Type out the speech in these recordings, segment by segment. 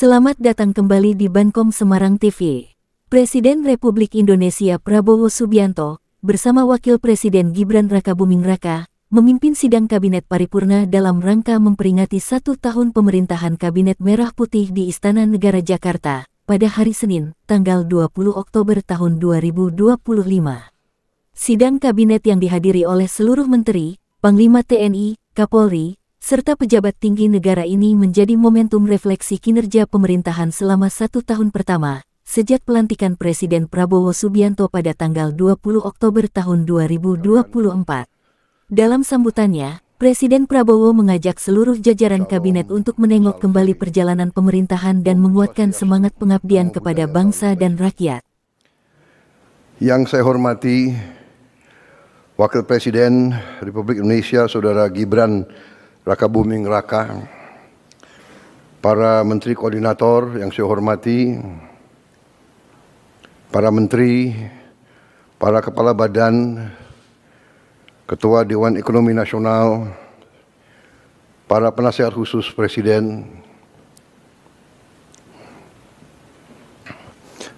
Selamat datang kembali di Bankom Semarang TV. Presiden Republik Indonesia Prabowo Subianto bersama Wakil Presiden Gibran Rakabuming Raka memimpin sidang Kabinet Paripurna dalam rangka memperingati 1 tahun pemerintahan Kabinet Merah Putih di Istana Negara Jakarta pada hari Senin, tanggal 20 Oktober tahun 2025. Sidang Kabinet yang dihadiri oleh seluruh Menteri, Panglima TNI, Kapolri, serta pejabat tinggi negara ini menjadi momentum refleksi kinerja pemerintahan selama 1 tahun pertama, sejak pelantikan Presiden Prabowo Subianto pada tanggal 20 Oktober tahun 2024. Dalam sambutannya, Presiden Prabowo mengajak seluruh jajaran kabinet untuk menengok kembali perjalanan pemerintahan dan menguatkan semangat pengabdian kepada bangsa dan rakyat. Yang saya hormati, Wakil Presiden Republik Indonesia Saudara Gibran Rakabuming Raka, para Menteri Koordinator yang saya hormati, para Menteri, para Kepala Badan, Ketua Dewan Ekonomi Nasional, para Penasihat Khusus Presiden,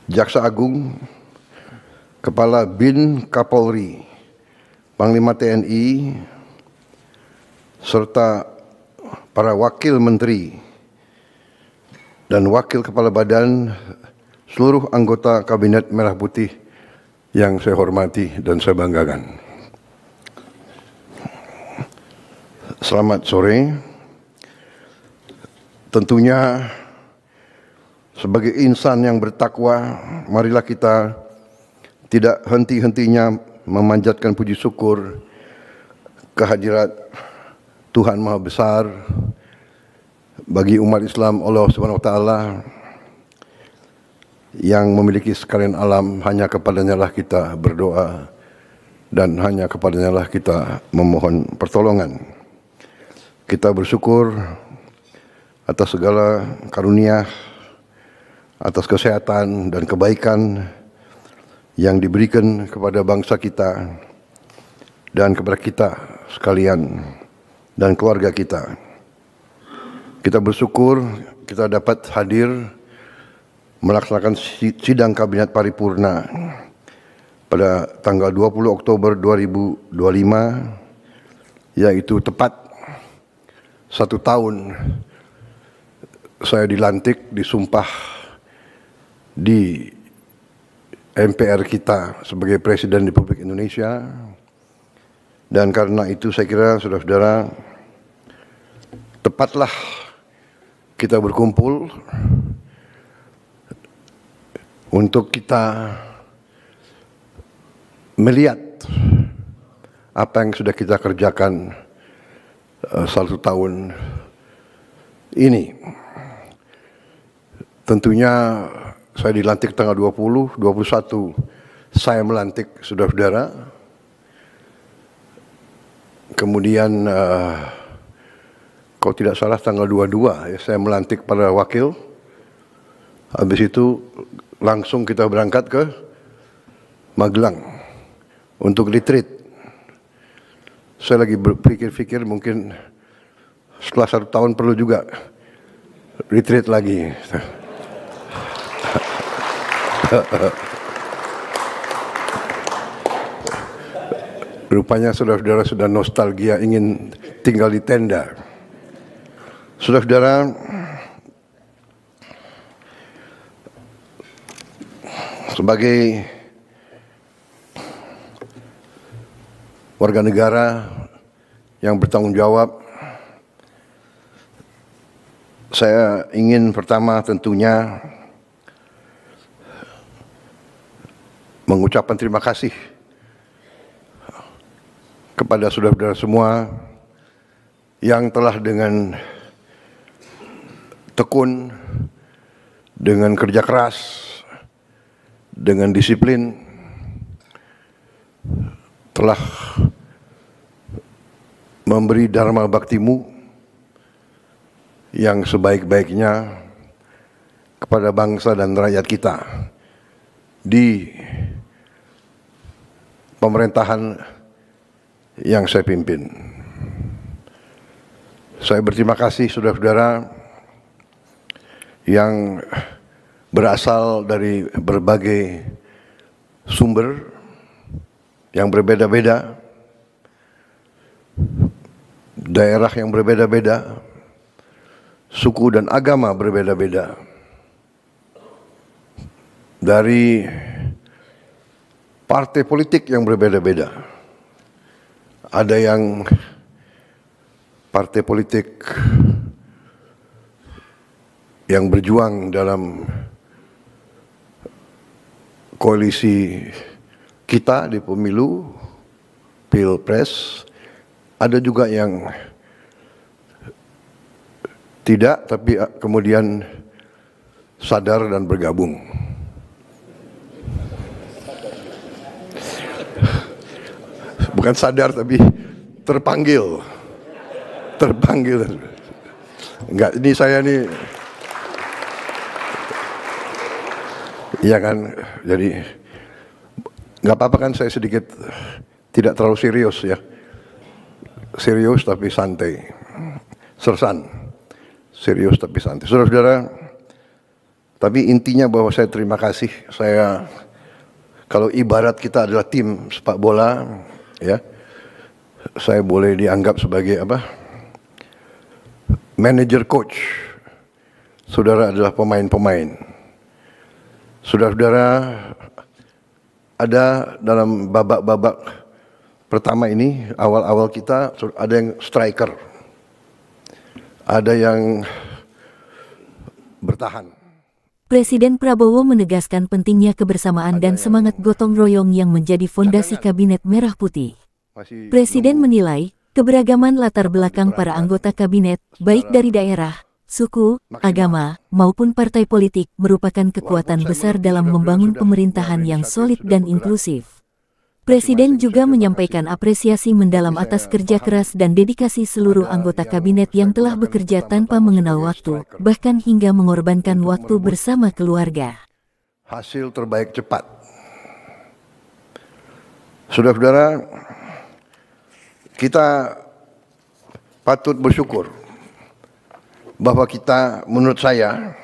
Jaksa Agung, Kepala BIN Kapolri, Panglima TNI, serta para Wakil Menteri dan Wakil Kepala Badan, seluruh anggota Kabinet Merah Putih yang saya hormati dan saya banggakan. Selamat sore. Tentunya sebagai insan yang bertakwa, marilah kita tidak henti-hentinya memanjatkan puji syukur kehadirat Tuhan Maha Besar bagi umat Islam Allah Subhanahu wa taala yang memiliki sekalian alam. Hanya kepadanya lah kita berdoa dan hanya kepadanya lah kita memohon pertolongan. Kita bersyukur atas segala karunia, atas kesehatan dan kebaikan yang diberikan kepada bangsa kita dan kepada kita sekalian dan keluarga kita. Kita bersyukur kita dapat hadir melaksanakan sidang Kabinet Paripurna pada tanggal 20 Oktober 2025, yaitu tepat 1 tahun saya dilantik, disumpah di MPR kita sebagai Presiden Republik Indonesia. Dan karena itu saya kira saudara-saudara, tepatlah kita berkumpul untuk kita melihat apa yang sudah kita kerjakan 1 tahun ini. Tentunya saya dilantik tanggal 20, 21 saya melantik saudara-saudara. Kemudian kalau tidak salah tanggal 22 ya, saya melantik para wakil. Habis itu langsung kita berangkat ke Magelang untuk retreat. Saya lagi berpikir-pikir mungkin setelah 1 tahun perlu juga retreat lagi. Rupanya saudara-saudara sudah nostalgia ingin tinggal di tenda. Saudara-saudara, sebagai warga negara yang bertanggung jawab, saya ingin pertama tentunya mengucapkan terima kasih kepada saudara-saudara semua yang telah dengan tekun, dengan kerja keras, dengan disiplin, telah memberi dharma baktimu yang sebaik-baiknya kepada bangsa dan rakyat kita di pemerintahan yang saya pimpin. Saya berterima kasih saudara-saudara yang berasal dari berbagai sumber yang berbeda-beda, daerah yang berbeda-beda, suku dan agama berbeda-beda, dari partai politik yang berbeda-beda. Ada yang partai politik yang berjuang dalam koalisi kita di pemilu, pilpres. Ada juga yang tidak, tapi kemudian sadar dan bergabung. Bukan sadar, tapi terpanggil. Enggak, ini saya nih, iya kan, jadi nggak apa-apa kan saya sedikit tidak terlalu serius ya. Serius tapi santai. Sersan. Serius tapi santai. Saudara-saudara, tapi intinya bahwa saya terima kasih. Saya, kalau ibarat kita adalah tim sepak bola, ya, saya boleh dianggap sebagai apa? Manager coach. Saudara adalah pemain-pemain. Saudara-saudara, ada dalam babak-babak pertama ini, awal-awal kita ada yang striker, ada yang bertahan. Presiden Prabowo menegaskan pentingnya kebersamaan dan semangat gotong royong yang menjadi fondasi Kabinet Merah Putih. Presiden menilai keberagaman latar belakang para anggota kabinet, baik dari daerah, suku, agama, maupun partai politik, merupakan kekuatan besar dalam membangun pemerintahan yang solid dan inklusif. Presiden juga menyampaikan apresiasi mendalam atas kerja keras dan dedikasi seluruh anggota kabinet yang telah bekerja tanpa mengenal waktu, bahkan hingga mengorbankan waktu bersama keluarga. Hasil terbaik cepat. Saudara-saudara, kita patut bersyukur bahwa kita, menurut saya,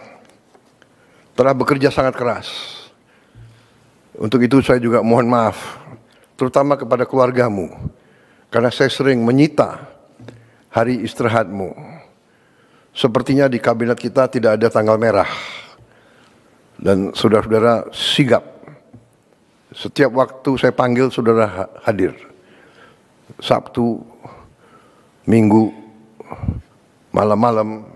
telah bekerja sangat keras. Untuk itu saya juga mohon maaf, terutama kepada keluargamu, karena saya sering menyita hari istirahatmu. Sepertinya di kabinet kita tidak ada tanggal merah. Dan saudara-saudara sigap. Setiap waktu saya panggil, saudara hadir. Sabtu, Minggu, malam-malam.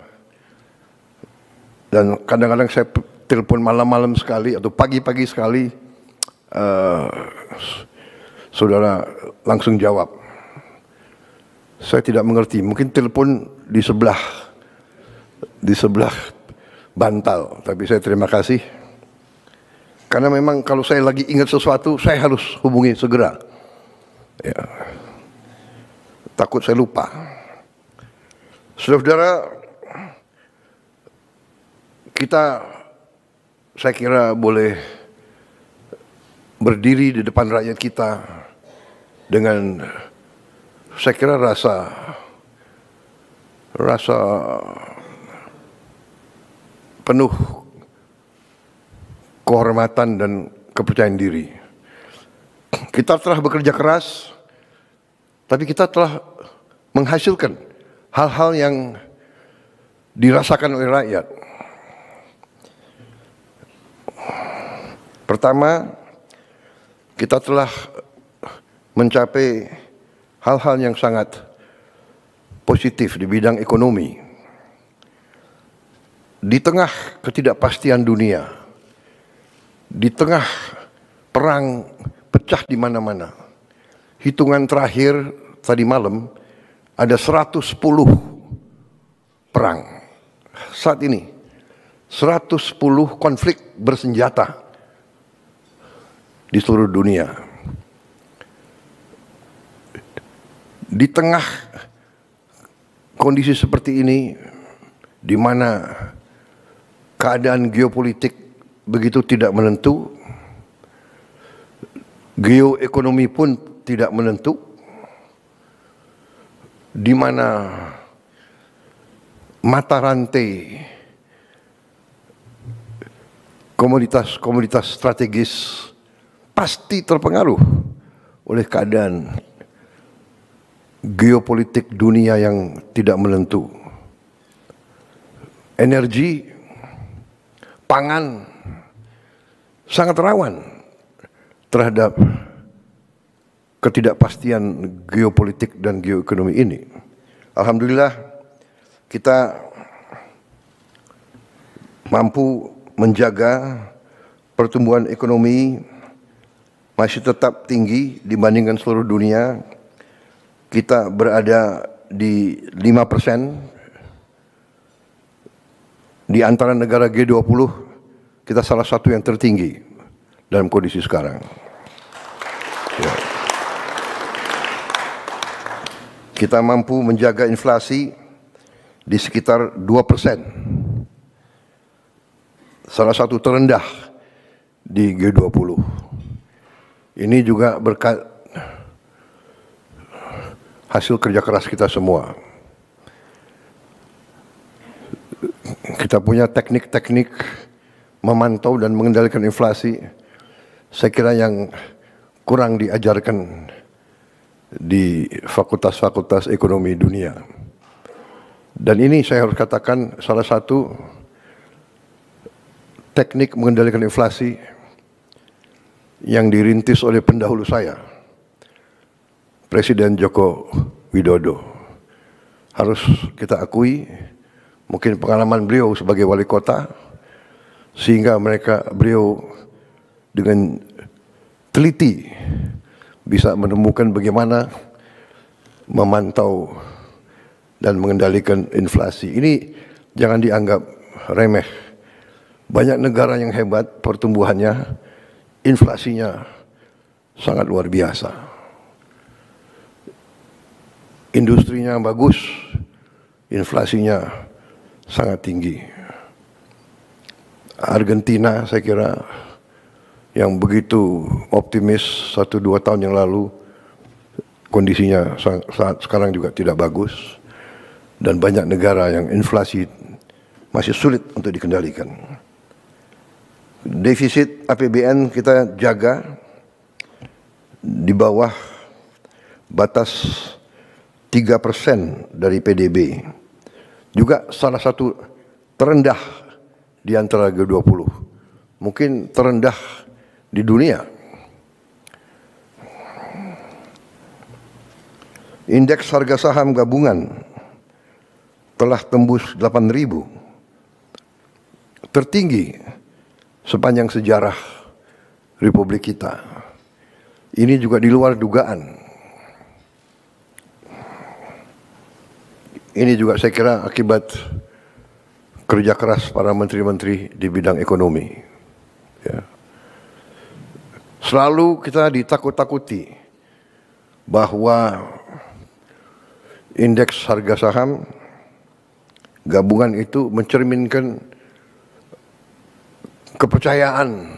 Dan kadang-kadang saya telepon malam-malam sekali atau pagi-pagi sekali. Saudara langsung jawab. Saya tidak mengerti, mungkin telepon di sebelah bantal, tapi saya terima kasih. Karena memang kalau saya lagi ingat sesuatu, saya harus hubungi segera. Ya. Takut saya lupa. Saudara-saudara, kita, saya kira, boleh berdiri di depan rakyat kita dengan, saya kira, rasa penuh kehormatan dan kepercayaan diri. Kita telah bekerja keras, tapi kita telah menghasilkan hal-hal yang dirasakan oleh rakyat. Pertama, kita telah mencapai hal-hal yang sangat positif di bidang ekonomi. Di tengah ketidakpastian dunia, di tengah perang pecah di mana-mana, hitungan terakhir tadi malam ada 110 perang. Saat ini 110 konflik bersenjata di seluruh dunia. Di tengah kondisi seperti ini, di mana keadaan geopolitik begitu tidak menentu, geoekonomi pun tidak menentu, di mana mata rantai komoditas strategis pasti terpengaruh oleh keadaan geopolitik dunia yang tidak menentu. Energi, pangan sangat rawan terhadap ketidakpastian geopolitik dan geoekonomi ini. Alhamdulillah kita mampu menjaga pertumbuhan ekonomi masih tetap tinggi dibandingkan seluruh dunia. Kita berada di 5%. Di antara negara G20, kita salah satu yang tertinggi dalam kondisi sekarang. Ya. Kita mampu menjaga inflasi di sekitar 2%. Salah satu terendah di G20. Ini juga berkat hasil kerja keras kita semua. Kita punya teknik-teknik memantau dan mengendalikan inflasi, saya kira yang kurang diajarkan di fakultas-fakultas ekonomi dunia. Dan ini saya harus katakan salah satu teknik mengendalikan inflasi yang dirintis oleh pendahulu saya, Presiden Joko Widodo. Harus kita akui, mungkin pengalaman beliau sebagai wali kota, sehingga beliau dengan teliti bisa menemukan bagaimana memantau dan mengendalikan inflasi. Ini jangan dianggap remeh. Banyak negara yang hebat pertumbuhannya, inflasinya sangat luar biasa. Industrinya bagus, inflasinya sangat tinggi. Argentina saya kira yang begitu optimis 1-2 tahun yang lalu, kondisinya saat sekarang juga tidak bagus. Dan banyak negara yang inflasi masih sulit untuk dikendalikan. Defisit APBN kita jaga di bawah batas 3% dari PDB. Juga salah satu terendah di antara G20. Mungkin terendah di dunia. Indeks harga saham gabungan telah tembus 8.000. Tertinggi sepanjang sejarah Republik kita. Ini juga di luar dugaan. Ini juga saya kira akibat kerja keras para menteri-menteri di bidang ekonomi. Ya. Selalu kita ditakut-takuti bahwa indeks harga saham gabungan itu mencerminkan kepercayaan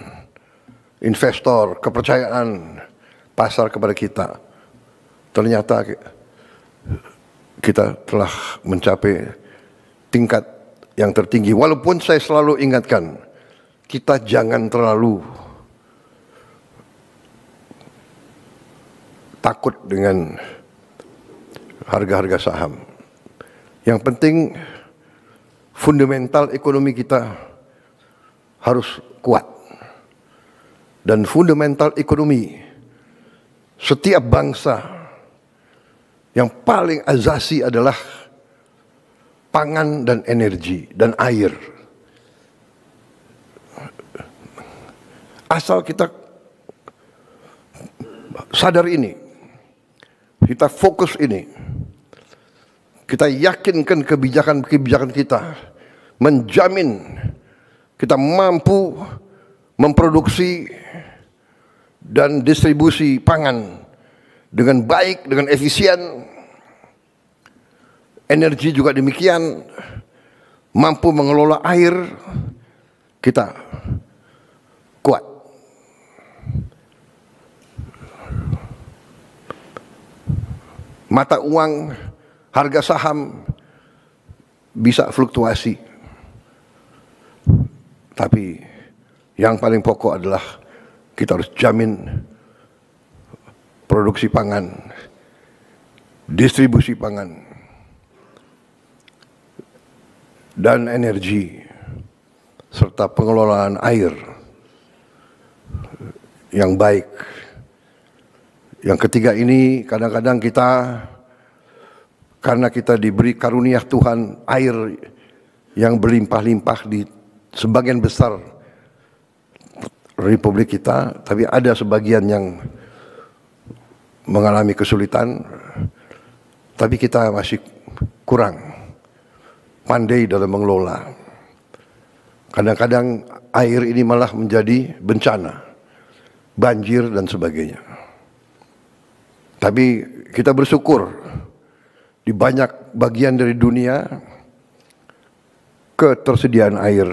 investor, kepercayaan pasar kepada kita. Ternyata kita telah mencapai tingkat yang tertinggi. Walaupun saya selalu ingatkan, kita jangan terlalu takut dengan harga-harga saham. Yang penting fundamental ekonomi kita harus kuat. Dan fundamental ekonomi setiap bangsa yang paling azasi adalah pangan dan energi dan air. Asal kita sadar ini, kita fokus ini, kita yakinkan kebijakan-kebijakan kita menjamin kita mampu memproduksi dan distribusi pangan dengan baik, dengan efisien. Energi juga demikian, mampu mengelola air, kita kuat. Mata uang, harga saham bisa fluktuasi. Tapi Yang paling pokok adalah kita harus jamin produksi pangan, distribusi pangan, dan energi, serta pengelolaan air yang baik. Yang ketiga ini kadang-kadang kita, karena kita diberi karunia Tuhan air yang berlimpah-limpah di sebagian besar Republik kita, tapi ada sebagian yang mengalami kesulitan, tapi kita masih kurang pandai dalam mengelola. Kadang-kadang air ini malah menjadi bencana, banjir dan sebagainya. Tapi kita bersyukur di banyak bagian dari dunia ketersediaan air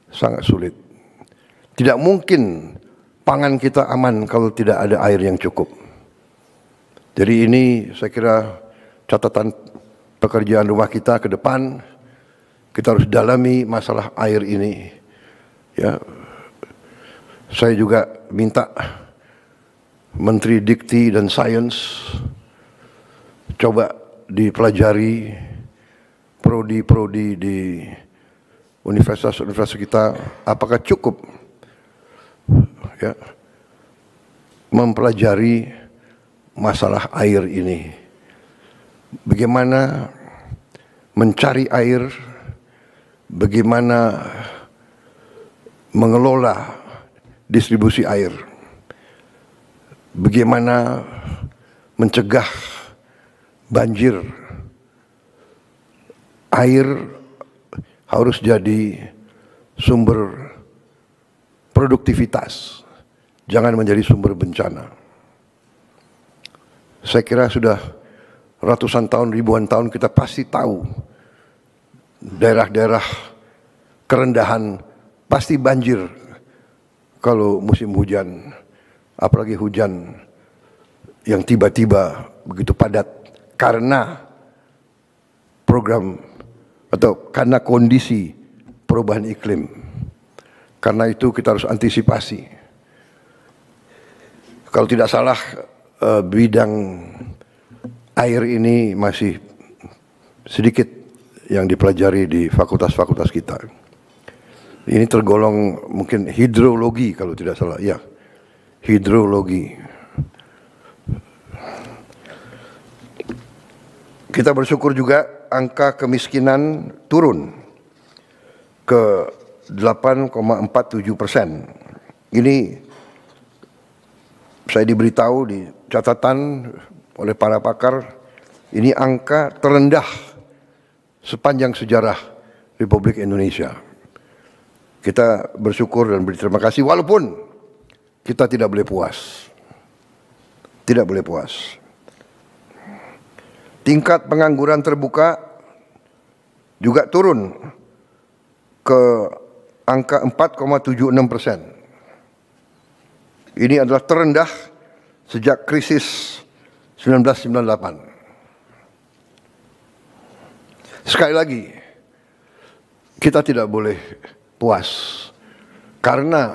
sangat sulit. Tidak mungkin pangan kita aman kalau tidak ada air yang cukup. Jadi ini saya kira catatan pekerjaan rumah kita ke depan. Kita harus dalami masalah air ini. Ya, saya juga minta Menteri Dikti dan Sains coba dipelajari prodi-prodi di universitas-universitas kita, apakah cukup ya mempelajari masalah air ini, bagaimana mencari air, bagaimana mengelola distribusi air, bagaimana mencegah banjir. Air harus jadi sumber produktivitas, jangan menjadi sumber bencana. Saya kira sudah ratusan tahun, ribuan tahun kita pasti tahu daerah-daerah kerendahan pasti banjir kalau musim hujan, apalagi hujan yang tiba-tiba begitu padat karena program atau karena kondisi perubahan iklim. Karena itu kita harus antisipasi. Kalau tidak salah bidang air ini masih sedikit yang dipelajari di fakultas-fakultas kita. Ini tergolong mungkin hidrologi kalau tidak salah. Ya, hidrologi. Kita bersyukur juga angka kemiskinan turun ke 8,47%. Ini saya diberitahu di catatan oleh para pakar, ini angka terendah sepanjang sejarah Republik Indonesia. Kita bersyukur dan berterima kasih walaupun kita tidak boleh puas. Tidak boleh puas. Tingkat pengangguran terbuka juga turun ke angka 4,76%. Ini adalah terendah sejak krisis 1998. Sekali lagi, kita tidak boleh puas karena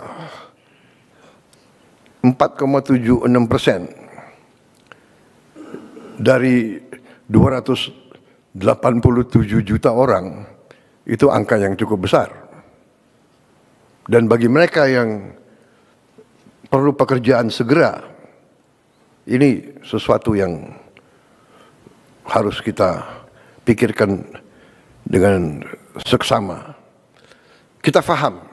4,76% dari 287 juta orang itu angka yang cukup besar. Dan bagi mereka yang perlu pekerjaan segera, ini sesuatu yang harus kita pikirkan dengan seksama. Kita paham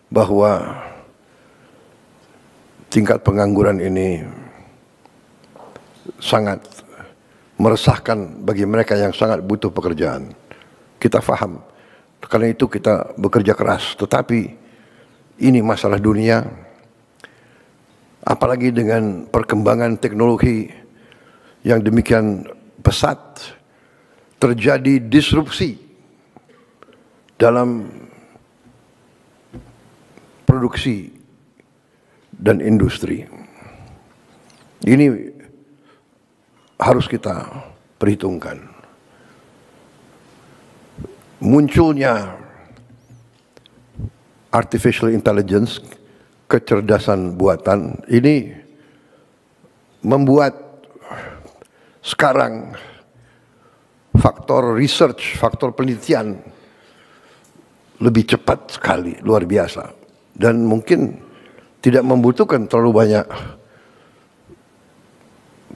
bahwa tingkat pengangguran ini sangat meresahkan bagi mereka yang sangat butuh pekerjaan. Kita paham, karena itu kita bekerja keras. Tetapi ini masalah dunia, apalagi dengan perkembangan teknologi yang demikian pesat, terjadi disrupsi dalam produksi dan industri. Ini harus kita perhitungkan. Munculnya artificial intelligence, kecerdasan buatan, ini membuat sekarang faktor research, faktor penelitian lebih cepat sekali, luar biasa. Dan mungkin tidak membutuhkan terlalu banyak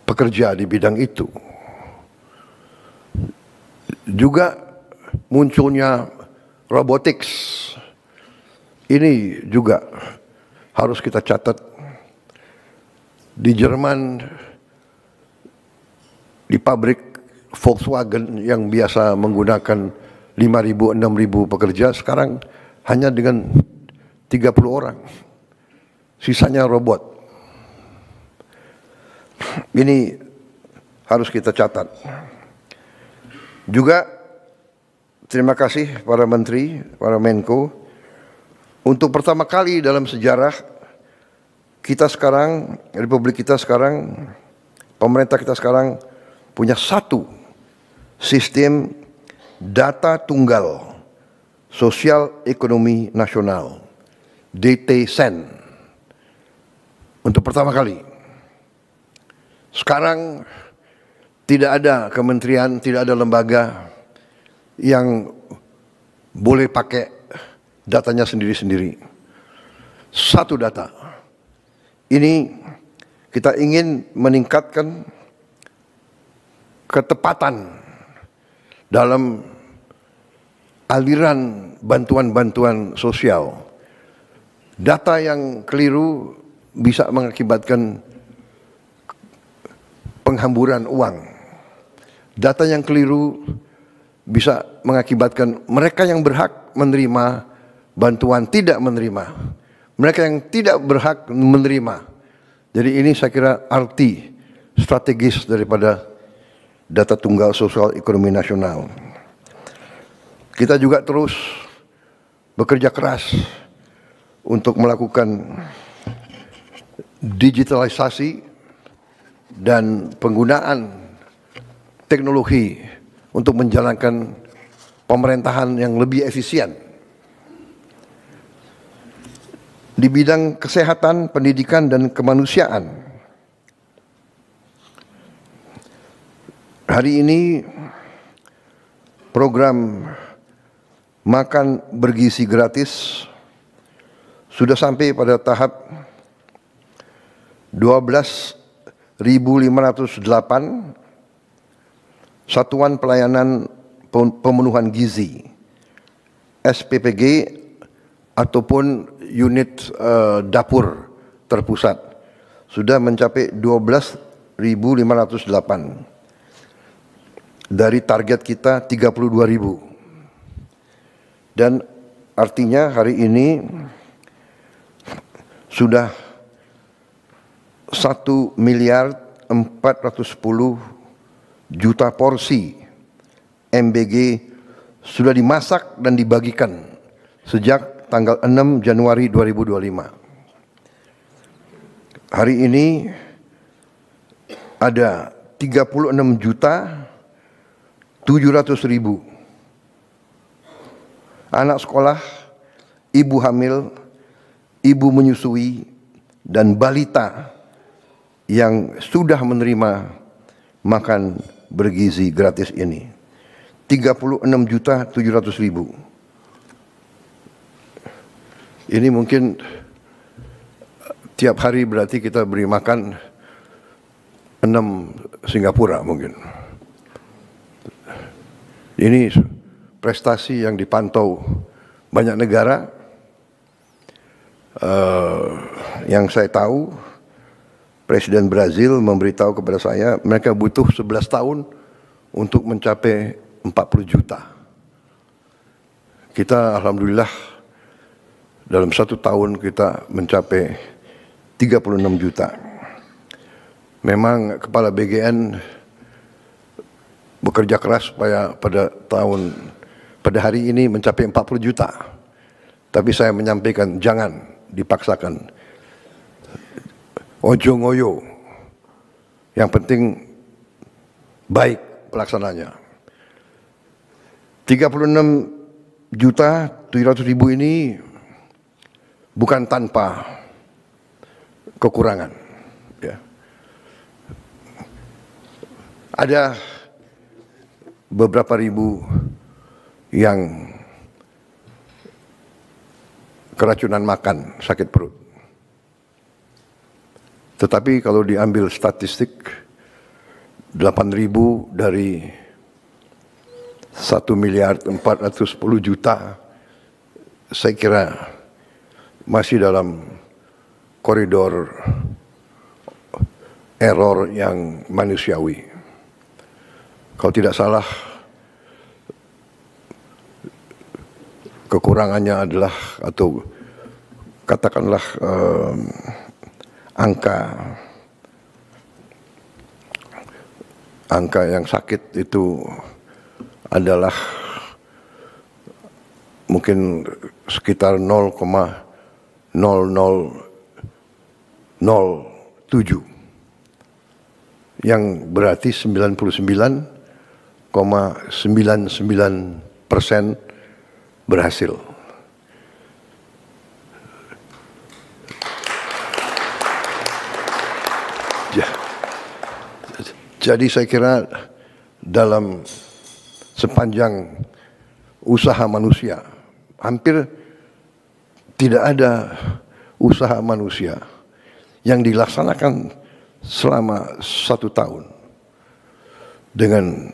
pekerja di bidang itu. Juga munculnya robotics, ini juga harus kita catat. Di Jerman, di pabrik Volkswagen yang biasa menggunakan 5.000, 6.000 pekerja, sekarang hanya dengan 30 orang. Sisanya robot. Ini harus kita catat. Juga terima kasih para menteri, para Menko. Untuk pertama kali dalam sejarah kita sekarang, Republik kita sekarang, pemerintah kita sekarang punya satu sistem data tunggal sosial ekonomi nasional, DTSEN, untuk pertama kali. Sekarang tidak ada kementerian, tidak ada lembaga yang boleh pakai datanya sendiri-sendiri. Satu data. Ini kita ingin meningkatkan ketepatan dalam aliran bantuan-bantuan sosial. Data yang keliru bisa mengakibatkan penghamburan uang. Data yang keliru bisa mengakibatkan mereka yang berhak menerima bantuan tidak menerima. Mereka yang tidak berhak menerima. Jadi ini saya kira arti strategis daripada data tunggal sosial ekonomi nasional. Kita juga terus bekerja keras untuk melakukan digitalisasi dan penggunaan teknologi untuk menjalankan pemerintahan yang lebih efisien. Di bidang kesehatan, pendidikan, dan kemanusiaan, hari ini program makan bergizi gratis sudah sampai pada tahap 12.508 satuan pelayanan pemenuhan gizi, SPPG, ataupun unit dapur terpusat sudah mencapai 12.508 dari target kita 32.000, dan artinya hari ini sudah 1.410.000.000 porsi MBG sudah dimasak dan dibagikan sejak tanggal 6 Januari 2025. Hari ini ada 36.700.000 anak sekolah, ibu hamil, ibu menyusui, dan balita yang sudah menerima makan bergizi gratis ini. 36.700.000. Ini mungkin tiap hari berarti kita beri makan 6 Singapura mungkin. Ini prestasi yang dipantau banyak negara. Yang saya tahu, Presiden Brazil memberitahu kepada saya mereka butuh 11 tahun untuk mencapai 40 juta. Kita alhamdulillah dalam 1 tahun kita mencapai 36 juta. Memang Kepala BGN bekerja keras supaya pada hari ini mencapai 40 juta. Tapi saya menyampaikan jangan dipaksakan. Ojo ngoyo. Yang penting baik pelaksananya. 36.700.000 ini bukan tanpa kekurangan. Ya. Ada beberapa ribu yang keracunan makan, sakit perut. Tetapi kalau diambil statistik, 8.000 dari 1.410.000.000, saya kira masih dalam koridor error yang manusiawi. Kalau tidak salah, kekurangannya adalah, atau katakanlah angka yang sakit itu adalah mungkin sekitar 0,0007, yang berarti 99,99% berhasil. Jadi saya kira dalam sepanjang usaha manusia, hampir tidak ada usaha manusia yang dilaksanakan selama 1 tahun dengan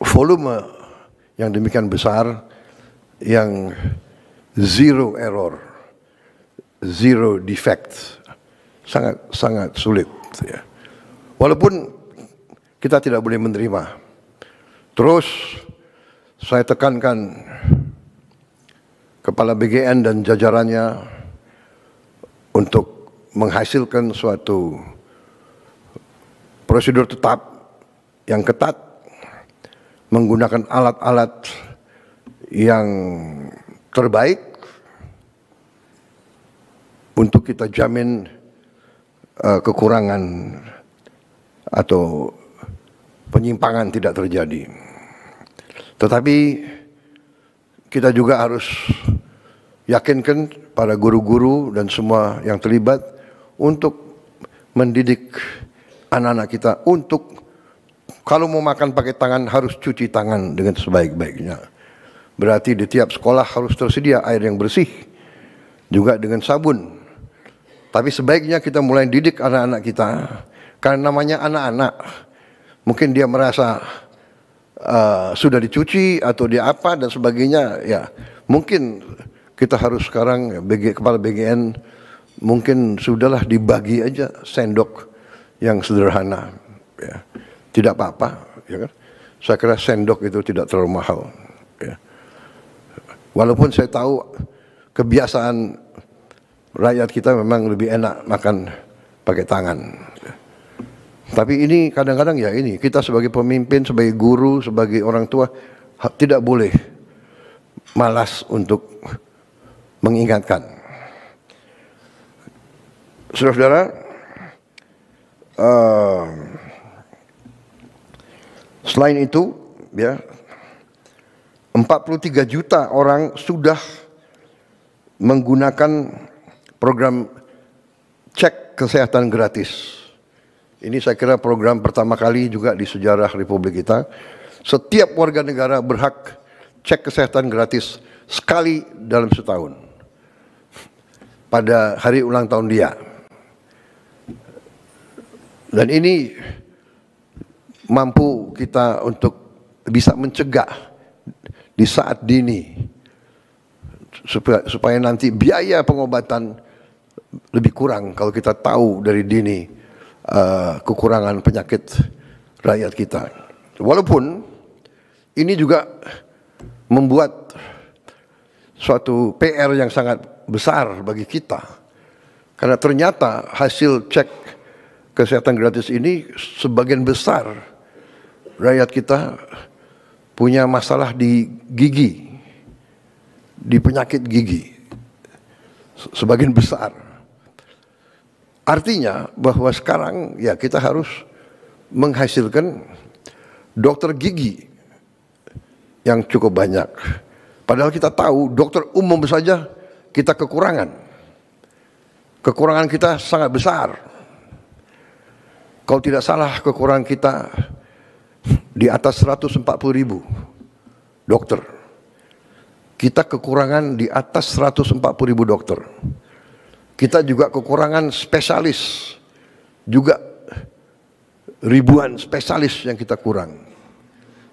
volume yang demikian besar, yang zero error, zero defect, sangat sulit. Ya. Walaupun kita tidak boleh menerima. Terus saya tekankan Kepala BGN dan jajarannya untuk menghasilkan suatu prosedur tetap yang ketat, menggunakan alat-alat yang terbaik untuk kita jamin kekurangan atau penyimpangan tidak terjadi. Tetapi kita juga harus yakinkan para guru-guru dan semua yang terlibat untuk mendidik anak-anak kita untuk kalau mau makan pakai tangan harus cuci tangan dengan sebaik-baiknya. Berarti di tiap sekolah harus tersedia air yang bersih juga dengan sabun. Tapi sebaiknya kita mulai didik anak-anak kita, karena namanya anak-anak. Mungkin dia merasa sudah dicuci atau dia apa dan sebagainya. Ya, mungkin kita harus sekarang Kepala BGN mungkin sudahlah dibagi aja sendok yang sederhana. Ya, tidak apa-apa. Ya kan? Saya kira sendok itu tidak terlalu mahal. Ya. Walaupun saya tahu kebiasaan rakyat kita memang lebih enak makan pakai tangan. Tapi ini kadang-kadang ya ini, kita sebagai pemimpin, sebagai guru, sebagai orang tua, tidak boleh malas untuk mengingatkan. Saudara-saudara, selain itu, ya, 43 juta orang sudah menggunakan program cek kesehatan gratis. Ini saya kira program pertama kali juga di sejarah Republik kita. Setiap warga negara berhak cek kesehatan gratis sekali dalam setahun. Pada hari ulang tahun dia. Dan ini mampu kita untuk bisa mencegah di saat dini. Supaya nanti biaya pengobatan lebih kurang kalau kita tahu dari dini kekurangan penyakit rakyat kita. Walaupun ini juga membuat suatu PR yang sangat besar bagi kita. Karena ternyata hasil cek kesehatan gratis ini sebagian besar rakyat kita punya masalah di gigi, di penyakit gigi. Sebagian besar. Artinya bahwa sekarang ya kita harus menghasilkan dokter gigi yang cukup banyak. Padahal kita tahu dokter umum saja kita kekurangan. Kekurangan kita sangat besar. Kalau tidak salah kekurangan kita di atas 140.000 dokter. Kita kekurangan di atas 140.000 dokter. Kita juga kekurangan spesialis. Juga ribuan spesialis yang kita kurang.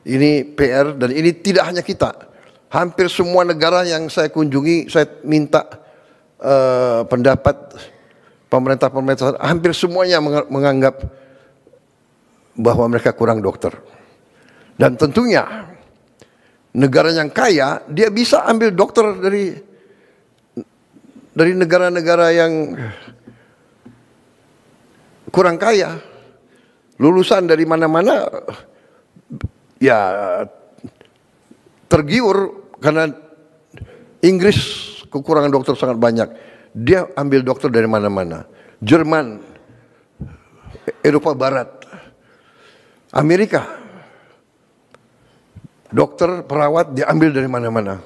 Ini PR dan ini tidak hanya kita. Hampir semua negara yang saya kunjungi, saya minta pendapat pemerintah-pemerintah, hampir semuanya menganggap bahwa mereka kurang dokter. Dan tentunya negara yang kaya, dia bisa ambil dokter dari negara-negara yang kurang kaya. Lulusan dari mana-mana ya tergiur karena Inggris kekurangan dokter sangat banyak. Dia ambil dokter dari mana-mana. Jerman, Eropa Barat, Amerika. Dokter, perawat dia ambil dari mana-mana.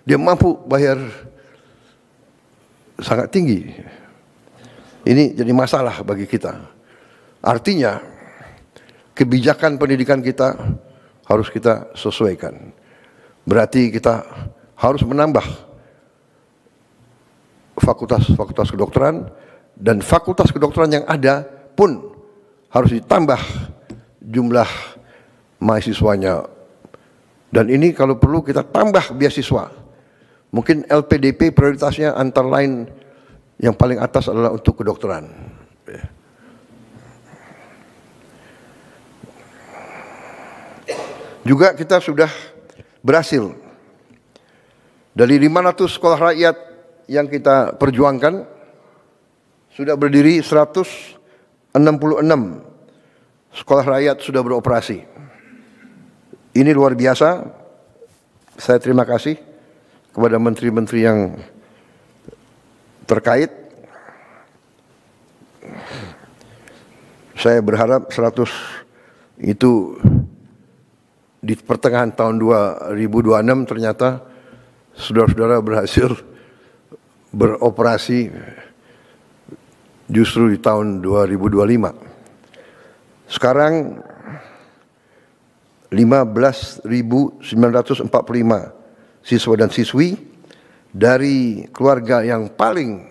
Dia mampu bayar sangat tinggi. Ini jadi masalah bagi kita. Artinya kebijakan pendidikan kita harus kita sesuaikan. Berarti kita harus menambah fakultas-fakultas kedokteran, dan fakultas kedokteran yang ada pun harus ditambah jumlah mahasiswanya. Dan ini kalau perlu kita tambah beasiswa. Mungkin LPDP prioritasnya antara lain yang paling atas adalah untuk kedokteran. Juga kita sudah berhasil dari 500 sekolah rakyat yang kita perjuangkan, sudah berdiri 166 sekolah rakyat sudah beroperasi. Ini luar biasa. Saya terima kasih kepada menteri-menteri yang terkait. Saya berharap 100 itu di pertengahan tahun 2026 ternyata saudara-saudara berhasil beroperasi justru di tahun 2025. Sekarang 15.945 siswa dan siswi dari keluarga yang paling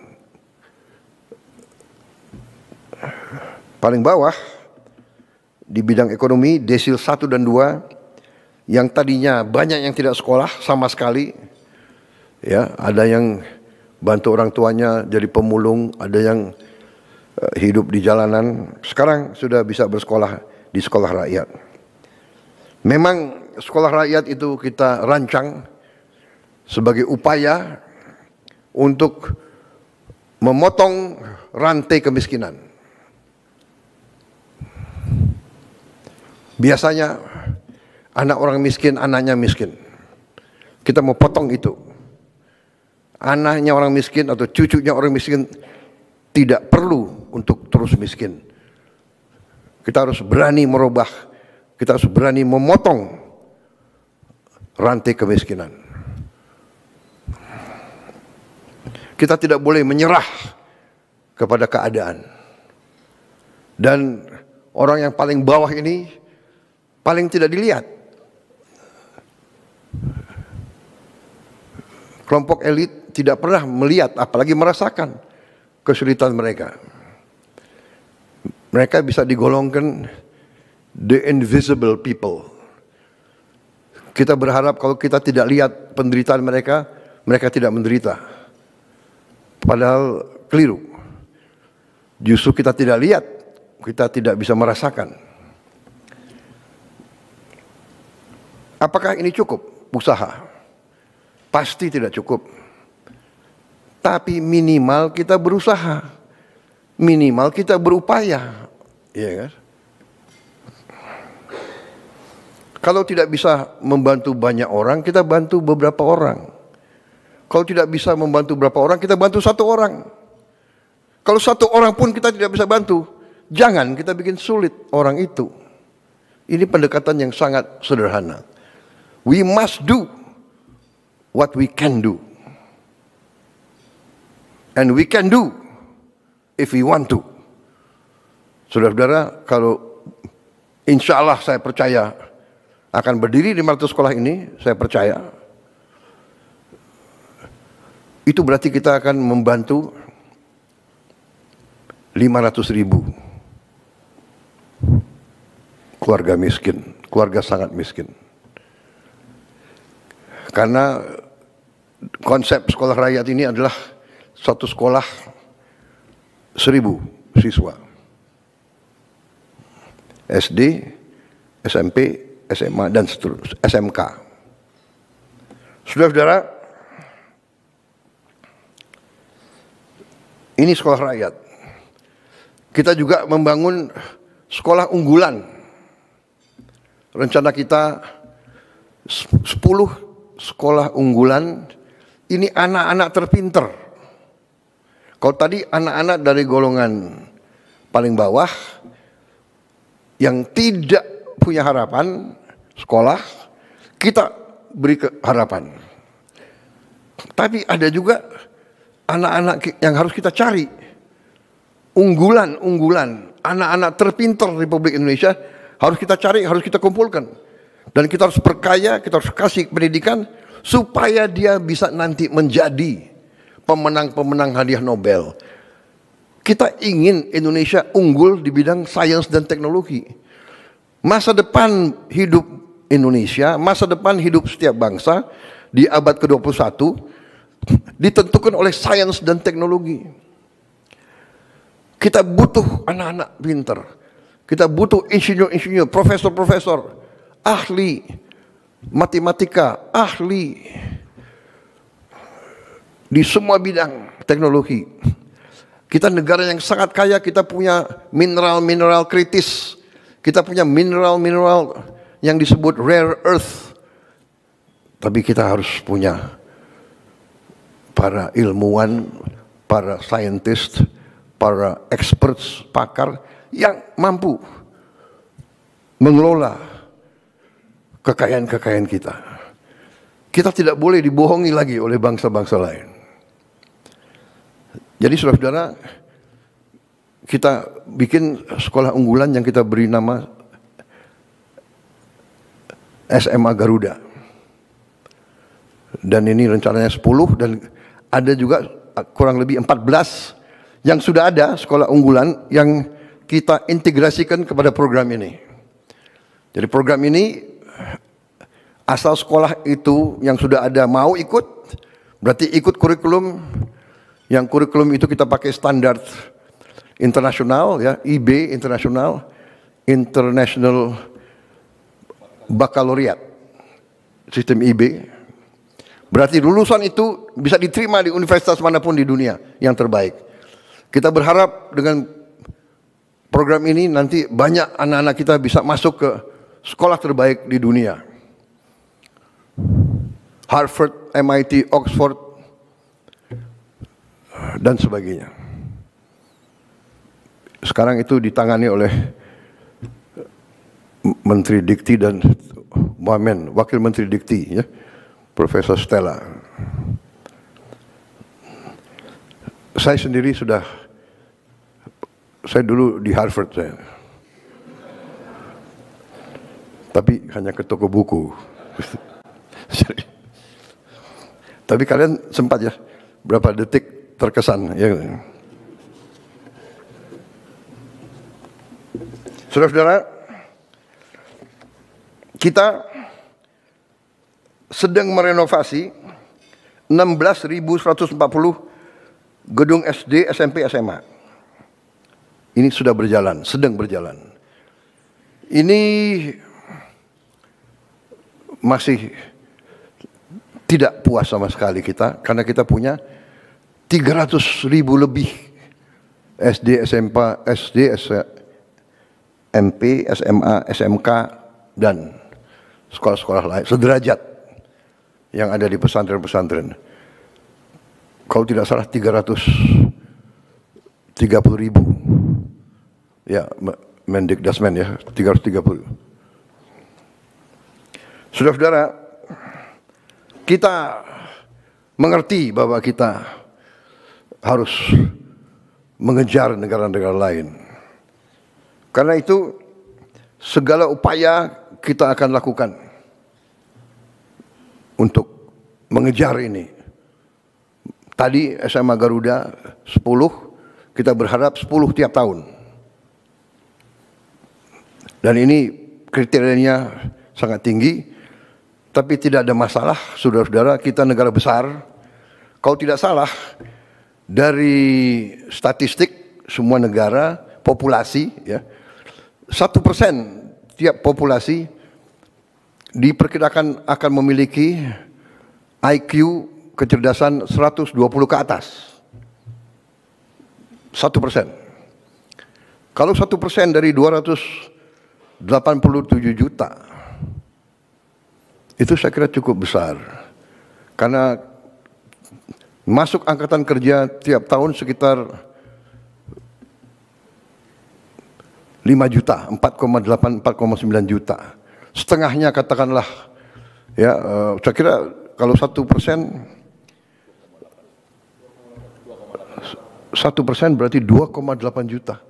bawah di bidang ekonomi, desil 1 dan 2, yang tadinya banyak yang tidak sekolah sama sekali, ya, ada yang bantu orang tuanya jadi pemulung, ada yang hidup di jalanan, sekarang sudah bisa bersekolah di sekolah rakyat. Memang sekolah rakyat itu kita rancang sebagai upaya untuk memotong rantai kemiskinan. Biasanya anak orang miskin, anaknya miskin. Kita mau potong itu. Anaknya orang miskin atau cucunya orang miskin tidak perlu untuk terus miskin. Kita harus berani merubah, kita harus berani memotong rantai kemiskinan. Kita tidak boleh menyerah kepada keadaan. Dan orang yang paling bawah ini paling tidak dilihat. Kelompok elit tidak pernah melihat, apalagi merasakan kesulitan mereka. Mereka bisa digolongkan the invisible people. Kita berharap kalau kita tidak lihat penderitaan mereka, mereka tidak menderita. Padahal keliru. Justru kita tidak lihat, kita tidak bisa merasakan. Apakah ini cukup usaha? Pasti tidak cukup. Tapi minimal kita berusaha. Minimal kita berupaya. Iya kan? Kalau tidak bisa membantu banyak orang, kita bantu beberapa orang. Kalau tidak bisa membantu beberapa orang, kita bantu satu orang. Kalau satu orang pun kita tidak bisa bantu, jangan kita bikin sulit orang itu. Ini pendekatan yang sangat sederhana. We must do what we can do. And we can do if we want to. Saudara-saudara, kalau insya Allah saya percaya akan berdiri 500 sekolah ini, saya percaya itu berarti kita akan membantu 500.000 keluarga miskin, keluarga sangat miskin. Karena konsep sekolah rakyat ini adalah satu sekolah 1.000 siswa. SD, SMP, SMA, dan seterusnya, SMK. Saudara-saudara, ini sekolah rakyat. Kita juga membangun sekolah unggulan. Rencana kita 10 sekolah unggulan, ini anak-anak terpinter. Kalau tadi anak-anak dari golongan paling bawah yang tidak punya harapan sekolah, kita beri harapan. Tapi ada juga anak-anak yang harus kita cari, unggulan, anak-anak terpinter Republik Indonesia harus kita cari, harus kita kumpulkan. Dan kita harus perkaya, kita harus kasih pendidikan supaya dia bisa nanti menjadi pemenang-pemenang hadiah Nobel. Kita ingin Indonesia unggul di bidang sains dan teknologi. Masa depan hidup Indonesia, masa depan hidup setiap bangsa di abad ke-21 ditentukan oleh sains dan teknologi. Kita butuh anak-anak pintar. Kita butuh insinyur-insinyur, profesor-profesor, ahli matematika, ahli di semua bidang teknologi. Kita negara yang sangat kaya, kita punya mineral-mineral kritis. Kita punya mineral-mineral yang disebut rare earth. Tapi kita harus punya para ilmuwan, para scientist, para experts, pakar yang mampu mengelola kekayaan-kekayaan kita. Kita tidak boleh dibohongi lagi oleh bangsa-bangsa lain. Jadi saudara-saudara, kita bikin sekolah unggulan yang kita beri nama SMA Garuda. Dan ini rencananya 10 dan ada juga kurang lebih 14 yang sudah ada sekolah unggulan yang kita integrasikan kepada program ini. Jadi program ini asal sekolah itu yang sudah ada mau ikut, berarti ikut kurikulum. Yang kurikulum itu kita pakai standar internasional, ya, IB internasional, International Baccalaureate, sistem IB. Berarti lulusan itu bisa diterima di universitas manapun di dunia yang terbaik. Kita berharap dengan program ini nanti banyak anak-anak kita bisa masuk ke sekolah terbaik di dunia. Harvard, MIT, Oxford, dan sebagainya. Sekarang itu ditangani oleh Menteri Dikti dan Wamen, Wakil Menteri Dikti, ya, Profesor Stella. Saya sendiri saya dulu di Harvard saya. Tapi hanya ke toko buku. Tapi kalian sempat ya, berapa detik terkesan, ya. Saudara-saudara, kita sedang merenovasi 16.140 gedung SD, SMP, SMA. Ini sudah berjalan, sedang berjalan. Ini masih tidak puas sama sekali kita, karena kita punya 300.000 lebih SD, SMP, SMA, SMK, dan sekolah-sekolah lain sederajat yang ada di pesantren-pesantren. Kalau tidak salah 330.000, ya, Mendikdasmen, ya, 330. Saudara-saudara, kita mengerti bahwa kita harus mengejar negara-negara lain. Karena itu segala upaya kita akan lakukan untuk mengejar ini. Tadi SMA Garuda 10, kita berharap 10 tiap tahun. Dan ini kriterianya sangat tinggi, tapi tidak ada masalah, saudara-saudara, kita negara besar. Kalau tidak salah, dari statistik semua negara, populasi, ya, 1% tiap populasi diperkirakan akan memiliki IQ kecerdasan 120 ke atas. 1%. Kalau 1% dari 287 juta, itu saya kira cukup besar. Karena masuk angkatan kerja tiap tahun sekitar 5 juta, 4,8, 4,9 juta. Setengahnya katakanlah, ya, saya kira kalau 1%, 1% berarti 2,8 juta.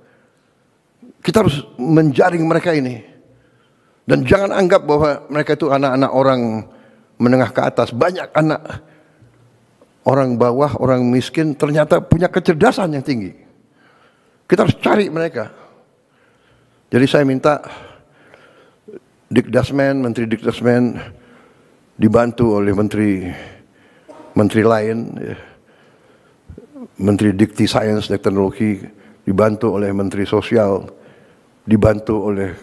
Kita harus menjaring mereka ini. Dan jangan anggap bahwa mereka itu anak-anak orang menengah ke atas. Banyak anak orang bawah, orang miskin ternyata punya kecerdasan yang tinggi. Kita harus cari mereka. Jadi saya minta Dikdasmen, Menteri Dikdasmen dibantu oleh menteri lain, ya. Menteri Dikti Sains dan Teknologi dibantu oleh Menteri Sosial, dibantu oleh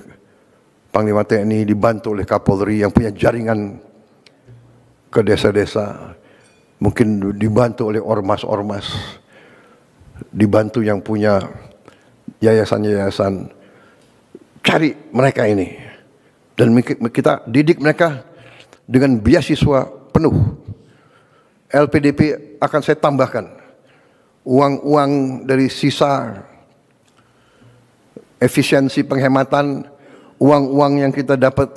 Panglima TNI, dibantu oleh Kapolri yang punya jaringan ke desa-desa, mungkin dibantu oleh ormas-ormas, dibantu yang punya yayasan-yayasan. Cari mereka ini dan kita didik mereka dengan beasiswa penuh. LPDP akan saya tambahkan uang-uang dari sisa efisiensi penghematan, uang-uang yang kita dapat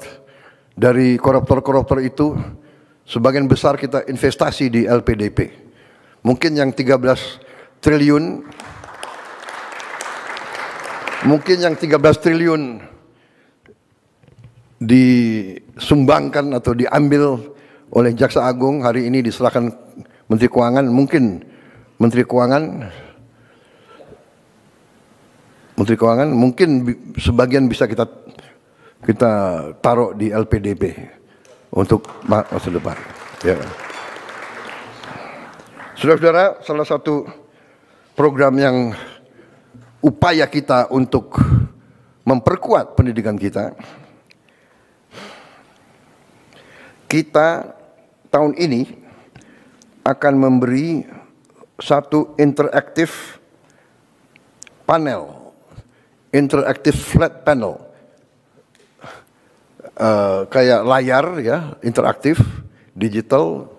dari koruptor-koruptor itu, sebagian besar kita investasi di LPDP. Mungkin yang 13 triliun, disumbangkan atau diambil oleh Jaksa Agung, hari ini diserahkan Menteri Keuangan. Mungkin Menteri Keuangan mungkin sebagian bisa kita taruh di LPDP untuk masa depan. Ya. Saudara-saudara, salah satu program yang upaya kita untuk memperkuat pendidikan kita tahun ini akan memberi satu interaktif panel, interaktif flat panel, kayak layar, ya, interaktif, digital,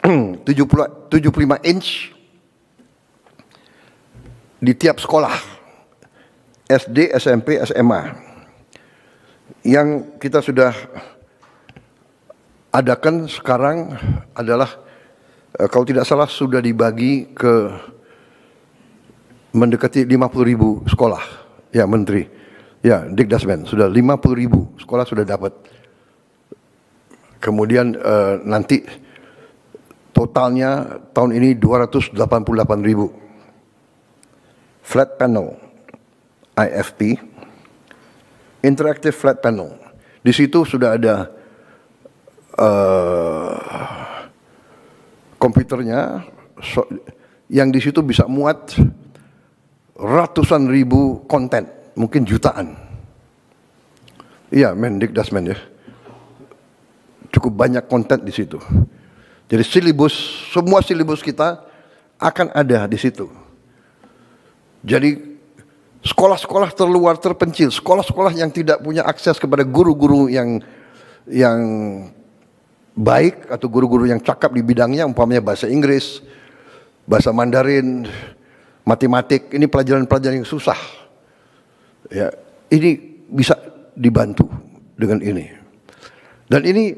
75 inch di tiap sekolah, SD, SMP, SMA, yang kita sudah adakan sekarang adalah, kalau tidak salah sudah dibagi ke mendekati 50.000 sekolah, ya Menteri, ya Dikdasmen, sudah 50.000 sekolah sudah dapat. Kemudian nanti totalnya tahun ini 288.000. Flat panel, IFP, interactive flat panel. Di situ sudah ada komputernya, yang di situ bisa muat ratusan ribu konten, mungkin jutaan. Iya, Dikdasmen, ya. Cukup banyak konten di situ. Jadi semua silibus kita akan ada di situ. Jadi sekolah-sekolah terluar terpencil, sekolah-sekolah yang tidak punya akses kepada guru-guru yang baik atau guru-guru yang cakap di bidangnya, umpamanya bahasa Inggris, bahasa Mandarin, matematik, ini pelajaran-pelajaran yang susah. Ya, ini bisa dibantu dengan ini. Dan ini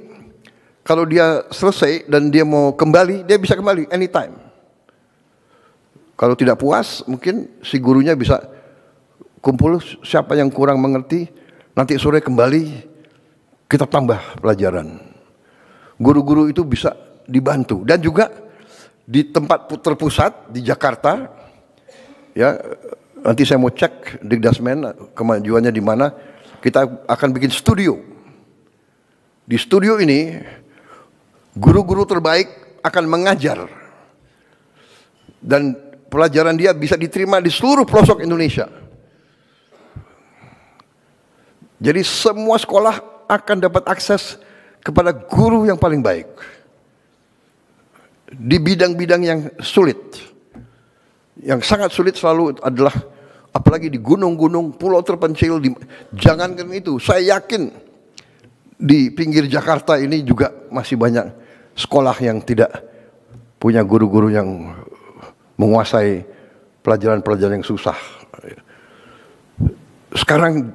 kalau dia selesai dan dia mau kembali, dia bisa kembali anytime. Kalau tidak puas, mungkin si gurunya bisa kumpul siapa yang kurang mengerti, nanti sore kembali kita tambah pelajaran. Guru-guru itu bisa dibantu. Dan juga di tempat terpusat di Jakarta, ya nanti saya mau cek Dikdasmen kemajuannya di mana. Kita akan bikin studio. Di studio ini guru-guru terbaik akan mengajar dan pelajaran dia bisa diterima di seluruh pelosok Indonesia. Jadi semua sekolah akan dapat akses kepada guru yang paling baik di bidang-bidang yang sulit. Yang sangat sulit selalu adalah apalagi di gunung-gunung, pulau terpencil. Jangankan itu, saya yakin di pinggir Jakarta ini juga masih banyak sekolah yang tidak punya guru-guru yang menguasai pelajaran-pelajaran yang susah. Sekarang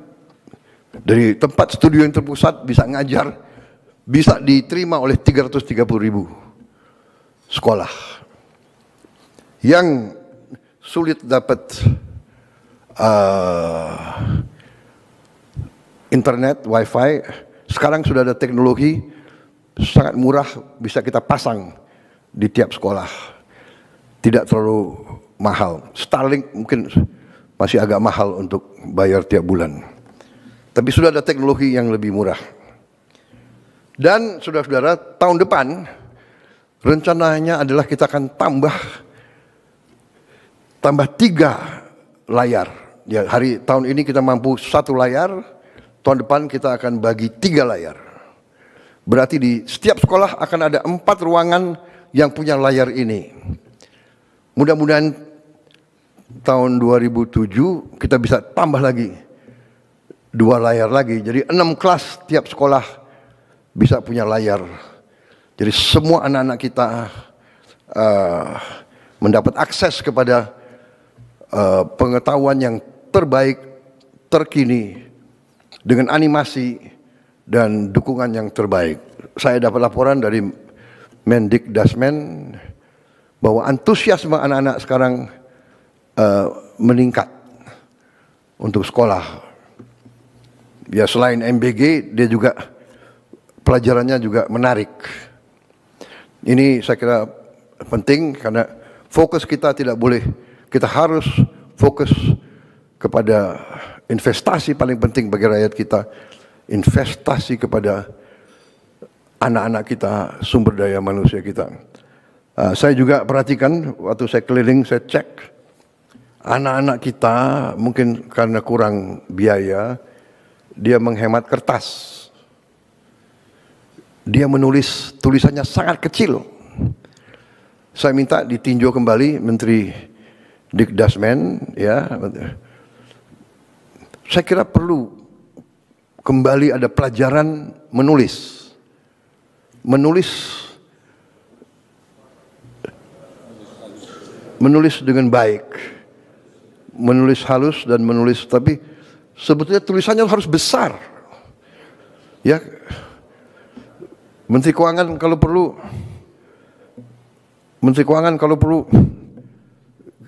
dari tempat studio yang terpusat bisa ngajar, bisa diterima oleh 330.000 sekolah. Yang sulit dapat internet, wifi, sekarang sudah ada teknologi sangat murah bisa kita pasang di tiap sekolah. Tidak terlalu mahal. Starlink mungkin masih agak mahal untuk bayar tiap bulan. Tapi sudah ada teknologi yang lebih murah. Dan saudara-saudara, tahun depan rencananya adalah kita akan tambah 3 layar. Ya, tahun ini kita mampu 1 layar, tahun depan kita akan bagi 3 layar. Berarti di setiap sekolah akan ada 4 ruangan yang punya layar ini. Mudah-mudahan tahun 2007 kita bisa tambah lagi 2 layar lagi. Jadi 6 kelas tiap sekolah bisa punya layar. Jadi semua anak-anak kita mendapat akses kepada pengetahuan yang terbaik, terkini, dengan animasi dan dukungan yang terbaik. Saya dapat laporan dari Mendikdasmen bahwa antusiasme anak-anak sekarang meningkat untuk sekolah. Ya selain MBG, dia juga pelajarannya juga menarik. Ini saya kira penting karena fokus kita tidak boleh, kita harus fokus kepada investasi paling penting bagi rakyat kita, investasi kepada anak-anak kita, sumber daya manusia kita. Saya juga perhatikan waktu saya keliling, saya cek anak-anak kita mungkin karena kurang biaya, dia menghemat kertas. Dia menulis tulisannya sangat kecil. Saya minta ditinjau kembali Menteri Dikdasmen, ya. Saya kira perlu kembali ada pelajaran menulis. Menulis dengan baik, menulis halus dan menulis, tapi sebetulnya tulisannya harus besar. Ya, Menteri Keuangan kalau perlu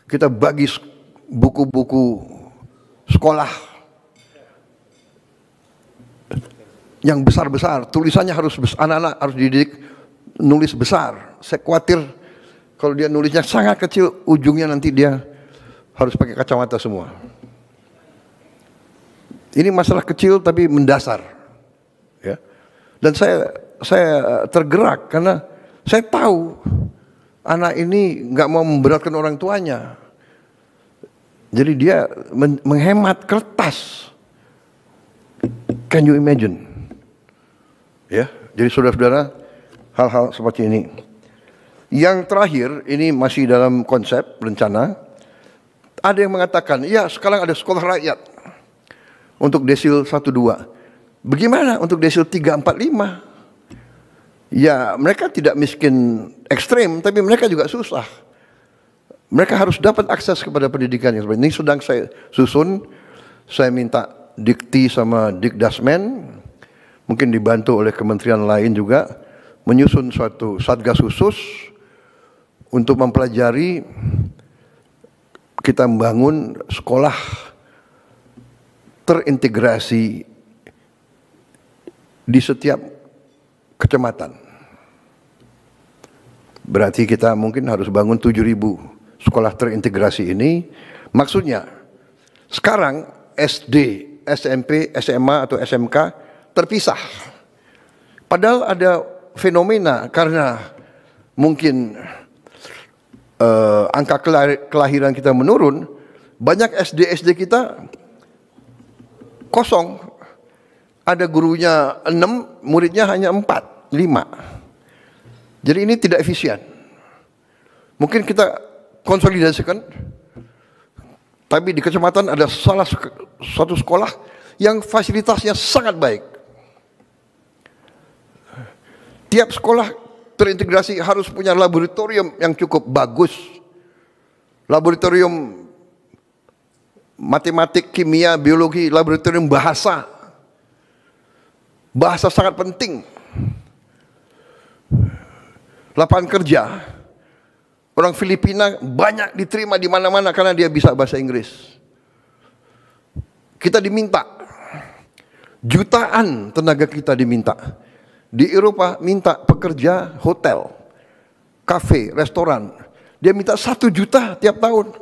kita bagi buku-buku sekolah yang besar-besar, tulisannya harus besar, anak-anak harus dididik nulis besar. Saya khawatir kalau dia nulisnya sangat kecil, ujungnya nanti dia harus pakai kacamata semua. Ini masalah kecil tapi mendasar, ya. Dan saya tergerak karena saya tahu anak ini nggak mau memberatkan orang tuanya. Jadi dia menghemat kertas. Can you imagine? Ya, jadi saudara-saudara, hal-hal seperti ini. Yang terakhir, ini masih dalam konsep rencana. Ada yang mengatakan, ya sekarang ada sekolah rakyat untuk desil 1-2. Bagaimana untuk desil 3-4-5? Ya mereka tidak miskin ekstrim, tapi mereka juga susah. Mereka harus dapat akses kepada pendidikan yang seperti ini. Sedang saya susun, saya minta Dikti sama Dikdasmen, mungkin dibantu oleh kementerian lain juga, menyusun suatu satgas khusus untuk mempelajari kita membangun sekolah terintegrasi di setiap kecamatan. Berarti kita mungkin harus bangun 7.000 sekolah terintegrasi ini. Maksudnya, sekarang SD, SMP, SMA atau SMK terpisah. Padahal ada fenomena karena mungkin angka kelahiran kita menurun, banyak SD kita kosong. Ada gurunya 6, muridnya hanya 4, 5. Jadi ini tidak efisien. Mungkin kita konsolidasikan, tapi di kecamatan ada suatu sekolah yang fasilitasnya sangat baik. Tiap sekolah terintegrasi harus punya laboratorium yang cukup bagus. Laboratorium matematik, kimia, biologi, laboratorium bahasa. Bahasa sangat penting. Lapangan kerja. Orang Filipina banyak diterima di mana-mana karena dia bisa bahasa Inggris. Kita diminta. Jutaan tenaga kita diminta. Di Eropa minta pekerja hotel, kafe, restoran. Dia minta 1 juta tiap tahun.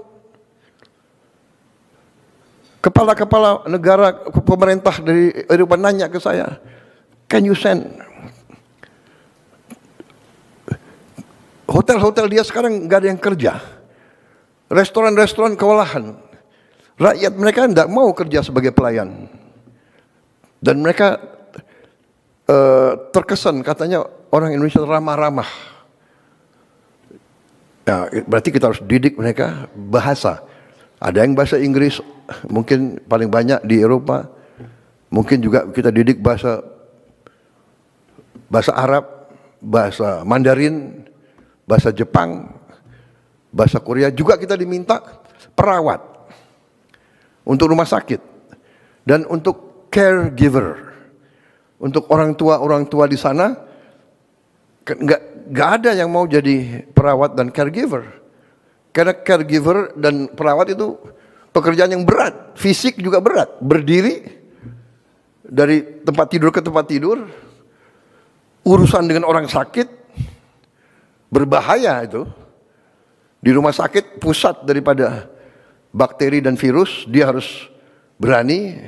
Kepala-kepala negara, pemerintah dari Eropa nanya ke saya, can you send? Hotel-hotel dia sekarang nggak ada yang kerja. Restoran-restoran kewalahan. Rakyat mereka tidak mau kerja sebagai pelayan. Dan mereka terkesan katanya orang Indonesia ramah-ramah. Ya, berarti kita harus didik mereka bahasa. Ada yang bahasa Inggris, mungkin paling banyak di Eropa. Mungkin juga kita didik bahasa Arab, bahasa Mandarin, bahasa Jepang, bahasa Korea. Juga kita diminta perawat untuk rumah sakit dan untuk caregiver. Untuk orang tua di sana nggak ada yang mau jadi perawat dan caregiver, karena caregiver dan perawat itu pekerjaan yang berat, fisik juga berat, berdiri dari tempat tidur ke tempat tidur, urusan dengan orang sakit berbahaya itu. Di rumah sakit pusat daripada bakteri dan virus, dia harus berani,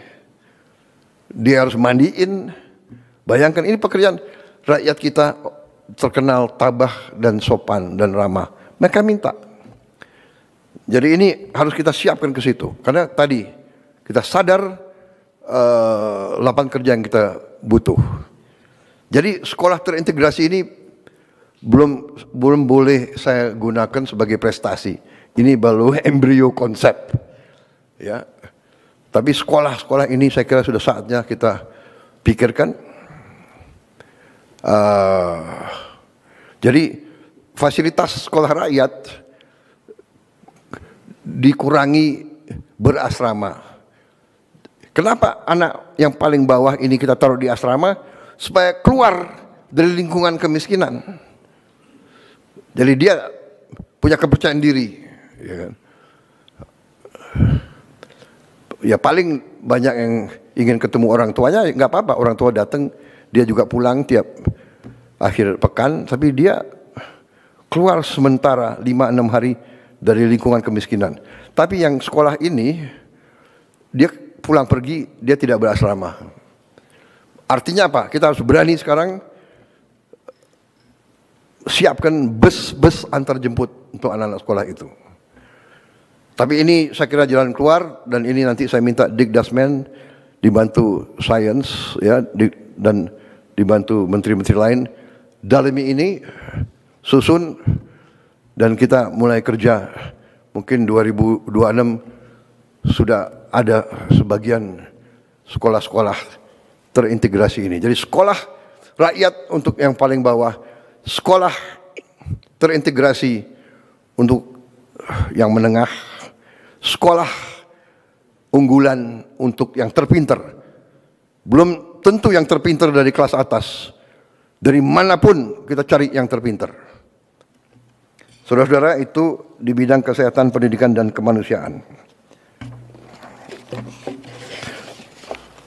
dia harus mandiin. Bayangkan ini pekerjaan. Rakyat kita terkenal tabah dan sopan dan ramah. Mereka minta. Jadi ini harus kita siapkan ke situ. Karena tadi kita sadar lapangan kerja yang kita butuh. Jadi sekolah terintegrasi ini belum boleh saya gunakan sebagai prestasi. Ini baru embrio konsep. Ya. Tapi sekolah-sekolah ini saya kira sudah saatnya kita pikirkan. Jadi fasilitas sekolah rakyat dikurangi berasrama. Kenapa anak yang paling bawah ini kita taruh di asrama? Supaya keluar dari lingkungan kemiskinan. Jadi dia punya kepercayaan diri. Ya kan? Ya paling banyak yang ingin ketemu orang tuanya, nggak apa-apa. Orang tua datang, dia juga pulang tiap akhir pekan, tapi dia keluar sementara 5-6 hari dari lingkungan kemiskinan. Tapi yang sekolah ini, dia pulang pergi, dia tidak berasrama. Artinya apa? Kita harus berani sekarang siapkan bus antar jemput untuk anak-anak sekolah itu. Tapi ini saya kira jalan keluar, dan ini nanti saya minta Dikdasmen dibantu Sains ya, dan dibantu menteri-menteri lain dalami ini, susun, dan kita mulai kerja. Mungkin 2026 sudah ada sebagian sekolah-sekolah terintegrasi ini. Jadi sekolah rakyat untuk yang paling bawah, sekolah terintegrasi untuk yang menengah, sekolah unggulan untuk yang terpinter. Belum tentu yang terpinter dari kelas atas. Dari manapun kita cari yang terpinter. Saudara-saudara, itu di bidang kesehatan, pendidikan, dan kemanusiaan.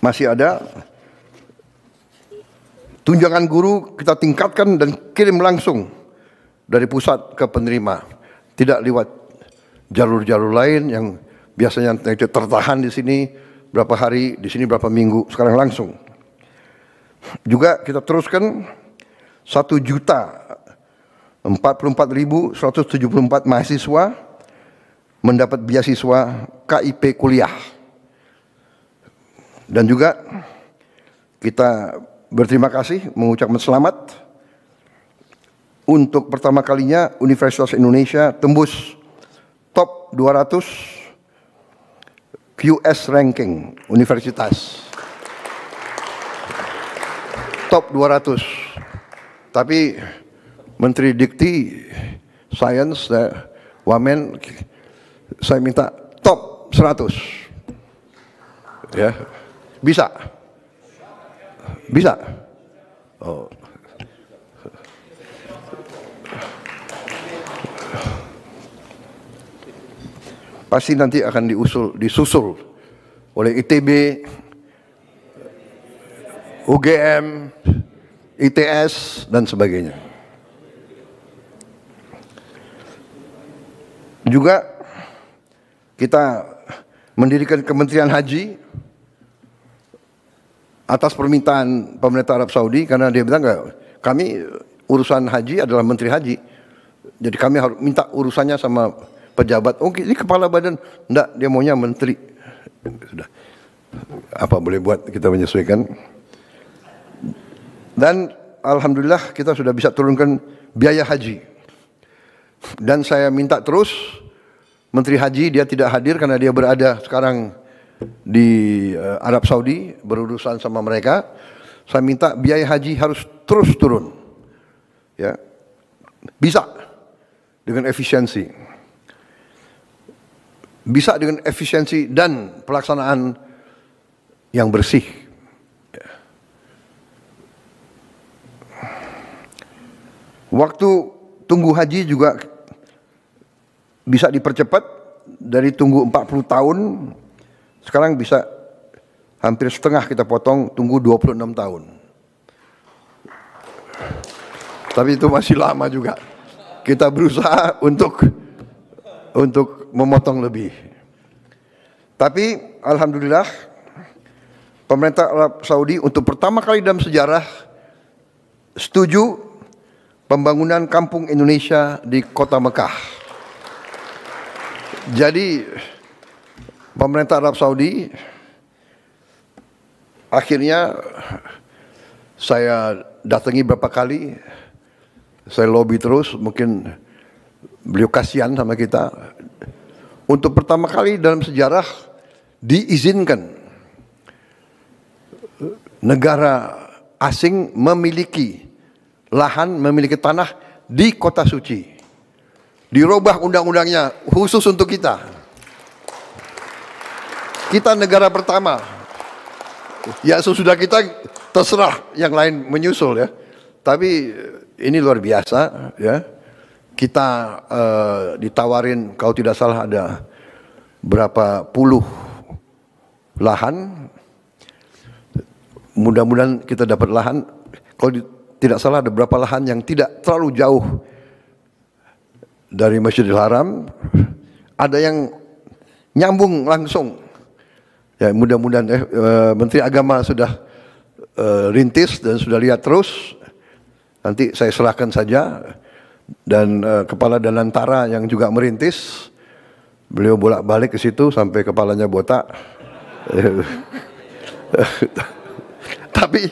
Masih ada tunjangan guru kita tingkatkan dan kirim langsung dari pusat ke penerima, tidak lewat jalur-jalur lain yang biasanya tertahan di sini berapa hari, di sini berapa minggu, sekarang langsung. Juga kita teruskan 1.044.174 mahasiswa mendapat beasiswa KIP kuliah. Dan juga kita berterima kasih, mengucapkan selamat untuk pertama kalinya Universitas Indonesia tembus top 200 QS ranking universitas. Top 200. Tapi Menteri Dikti, Sains, Wamen, saya minta top 100. Ya. Bisa? Bisa? Oh. Pasti nanti akan disusul oleh ITB, UGM, ITS, dan sebagainya. Juga kita mendirikan Kementerian Haji atas permintaan pemerintah Arab Saudi, karena dia bilang kami urusan haji adalah Menteri Haji, jadi kami harus minta urusannya sama pejabat. Oh, ini kepala badan, enggak, dia maunya menteri. Sudah, apa boleh buat, kita menyesuaikan. Dan alhamdulillah kita sudah bisa turunkan biaya haji. Dan saya minta terus Menteri Haji, dia tidak hadir karena dia berada sekarang di Arab Saudi berurusan sama mereka. Saya minta biaya haji harus terus turun, ya, bisa dengan efisiensi, bisa dengan efisiensi dan pelaksanaan yang bersih. Waktu tunggu haji juga bisa dipercepat, dari tunggu 40 tahun sekarang bisa hampir setengah kita potong, tunggu 26 tahun. Tapi itu masih lama juga. Kita berusaha untuk memotong lebih. Tapi alhamdulillah pemerintah Arab Saudi untuk pertama kali dalam sejarah setuju pembangunan kampung Indonesia di kota Mekah. Jadi pemerintah Arab Saudi akhirnya saya datangi beberapa kali, saya lobby terus, mungkin beliau kasihan sama kita. Untuk pertama kali dalam sejarah diizinkan negara asing memiliki lahan, memiliki tanah di kota suci. Dirubah undang-undangnya khusus untuk kita. Kita negara pertama. Ya sesudah kita terserah yang lain menyusul ya. Tapi ini luar biasa ya. Kita ditawarin kalau tidak salah ada berapa puluh lahan. Mudah-mudahan kita dapat lahan. Kalau tidak salah ada berapa lahan yang tidak terlalu jauh dari Masjidil Haram. Ada yang nyambung langsung. Ya, mudah-mudahan Menteri Agama sudah rintis dan sudah lihat terus. Nanti saya serahkan saja. Dan Kepala Danantara yang juga merintis. Beliau bolak-balik ke situ sampai kepalanya botak. Tapi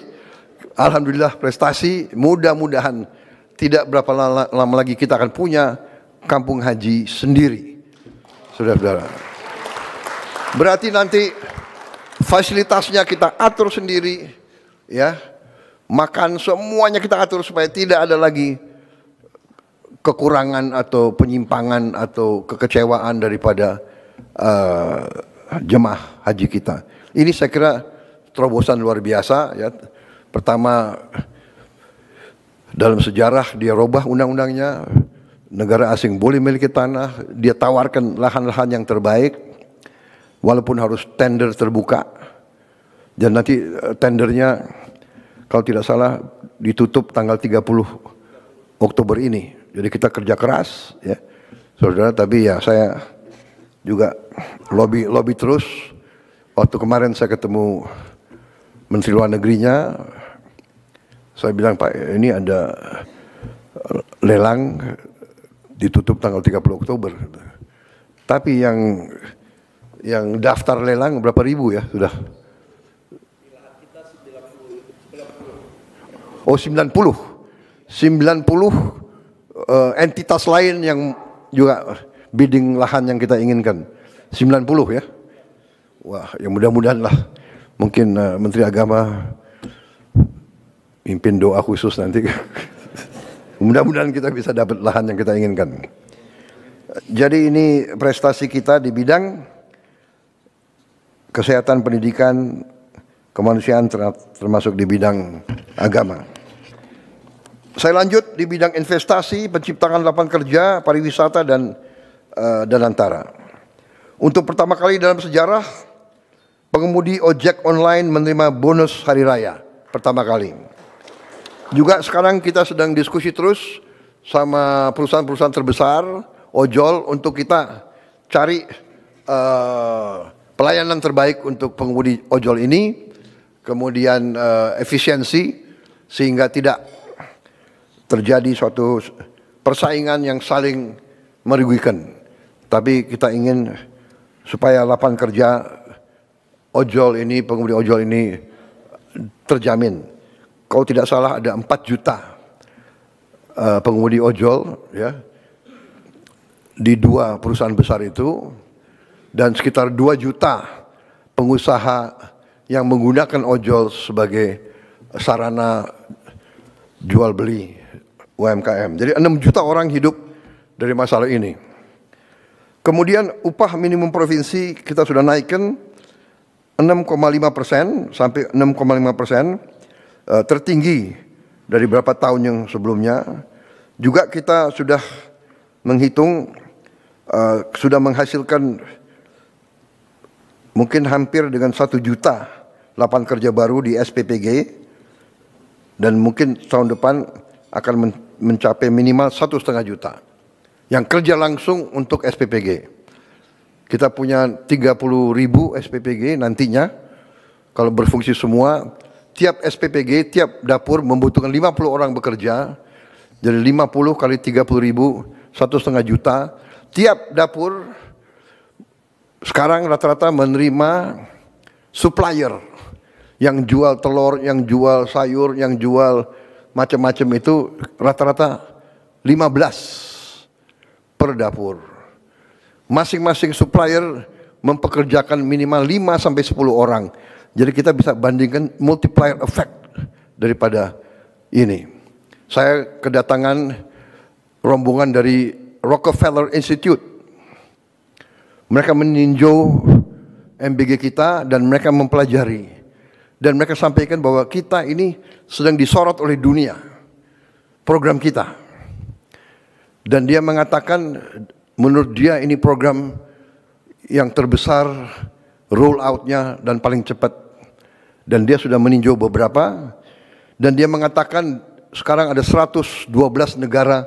alhamdulillah prestasi, mudah-mudahan tidak berapa lama lagi kita akan punya kampung haji sendiri. Saudara-saudara. Berarti nanti fasilitasnya kita atur sendiri, ya, makan semuanya kita atur supaya tidak ada lagi kekurangan atau penyimpangan atau kekecewaan daripada jemaah haji kita. Ini saya kira terobosan luar biasa, ya. Pertama dalam sejarah dia robah undang-undangnya, negara asing boleh memiliki tanah, dia tawarkan lahan-lahan yang terbaik, walaupun harus tender terbuka, dan nanti tendernya kalau tidak salah ditutup tanggal 30 Oktober ini. Jadi kita kerja keras, ya, saudara. Tapi ya saya juga lobby terus. Waktu kemarin saya ketemu Menteri Luar Negerinya, saya bilang, Pak, ini ada lelang ditutup tanggal 30 Oktober. Tapi yang daftar lelang berapa ribu ya sudah? Oh, 90 entitas lain yang juga bidding lahan yang kita inginkan. 90 ya. Wah, ya mudah-mudahan lah. Mungkin Menteri Agama pimpin doa khusus nanti. Mudah-mudahan kita bisa dapat lahan yang kita inginkan. Jadi ini prestasi kita di bidang kesehatan, pendidikan, kemanusiaan, termasuk di bidang agama. Saya lanjut di bidang investasi, penciptaan lapangan kerja, pariwisata, dan antara. Untuk pertama kali dalam sejarah, pengemudi ojek online menerima bonus hari raya. Pertama kali. Juga sekarang kita sedang diskusi terus sama perusahaan-perusahaan terbesar, ojol, untuk kita cari pelayanan terbaik untuk pengemudi ojol ini. Kemudian efisiensi, sehingga tidak terjadi suatu persaingan yang saling merugikan. Tapi kita ingin supaya lapangan kerja ojol ini, pengemudi ojol ini terjamin. Kalau tidak salah ada 4 juta pengemudi ojol ya di 2 perusahaan besar itu, dan sekitar 2 juta pengusaha yang menggunakan ojol sebagai sarana jual beli UMKM. Jadi 6 juta orang hidup dari masalah ini. Kemudian upah minimum provinsi kita sudah naikkan 6,5% sampai 6,5%, tertinggi dari beberapa tahun yang sebelumnya. Juga kita sudah menghitung, sudah menghasilkan mungkin hampir dengan 1 juta lapangan kerja baru di SPPG, dan mungkin tahun depan akan mencapai minimal 1,5 juta yang kerja langsung untuk SPPG. Kita punya 30.000 SPPG nantinya kalau berfungsi semua. Tiap SPPG, tiap dapur membutuhkan 50 orang bekerja. Jadi 50 kali 30.000, 1,5 juta. Tiap dapur sekarang rata-rata menerima supplier yang jual telur, yang jual sayur, yang jual macam-macam, itu rata-rata 15 per dapur. Masing-masing supplier mempekerjakan minimal 5 sampai 10 orang. Jadi kita bisa bandingkan multiplier effect daripada ini. Saya kedatangan rombongan dari Rockefeller Institute. Mereka meninjau MBG kita dan mereka mempelajari. Dan mereka sampaikan bahwa kita ini sedang disorot oleh dunia, program kita. Dan dia mengatakan menurut dia ini program yang terbesar, roll out-nya dan paling cepat. Dan dia sudah meninjau beberapa, dan dia mengatakan sekarang ada 112 negara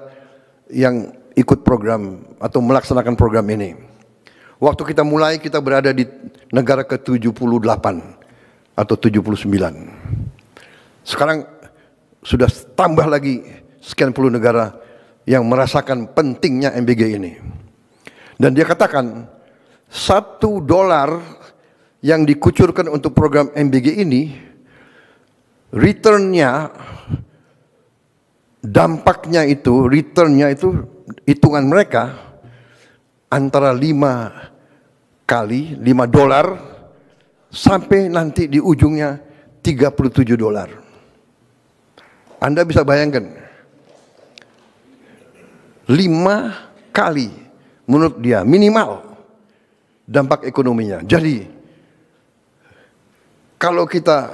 yang ikut program atau melaksanakan program ini. Waktu kita mulai, kita berada di negara ke-78 atau 79. Sekarang sudah tambah lagi sekian puluh negara yang merasakan pentingnya MBG ini. Dan dia katakan $1 yang dikucurkan untuk program MBG ini, returnnya, dampaknya itu, returnnya itu, hitungan mereka antara 5 kali, $5 sampai nanti di ujungnya $37. Anda bisa bayangkan 5 kali menurut dia minimal dampak ekonominya. Jadi kalau kita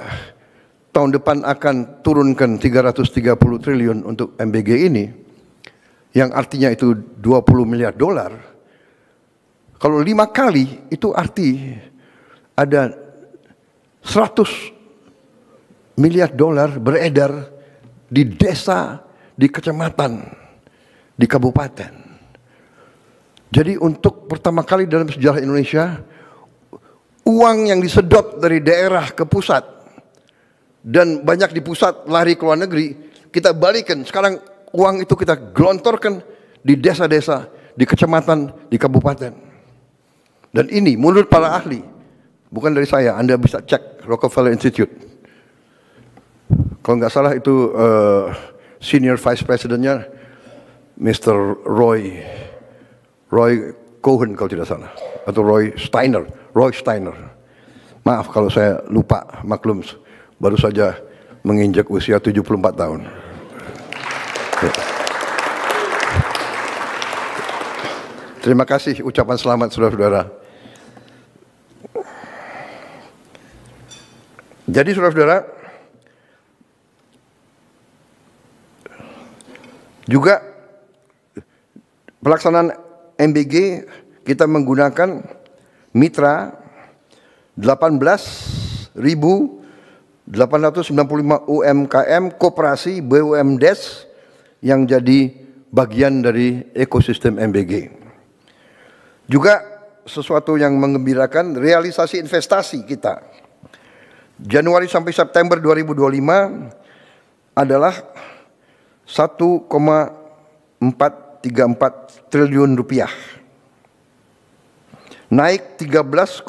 tahun depan akan turunkan 330 triliun untuk MBG ini, yang artinya itu 20 miliar dolar. Kalau 5 kali itu arti ada 100 miliar dolar beredar di desa, di kecamatan, di kabupaten. Jadi untuk pertama kali dalam sejarah Indonesia, uang yang disedot dari daerah ke pusat dan banyak di pusat lari ke luar negeri, kita balikan. Sekarang uang itu kita gelontorkan di desa-desa, di kecamatan, di kabupaten. Dan ini menurut para ahli, bukan dari saya, Anda bisa cek Rockefeller Institute. Kalau nggak salah itu senior vice presidentnya Mr. Roy Cohen kalau tidak salah, atau Roy Steiner. Maaf kalau saya lupa, maklum baru saja menginjak usia 74 tahun. Terima kasih ucapan selamat saudara-saudara. Jadi saudara-saudara, juga pelaksanaan MBG kita menggunakan mitra 18.895 UMKM koperasi BUMDes yang jadi bagian dari ekosistem MBG. Juga sesuatu yang mengembirakan, realisasi investasi kita. Januari sampai September 2025 adalah 1,434 triliun rupiah. Naik 13,7%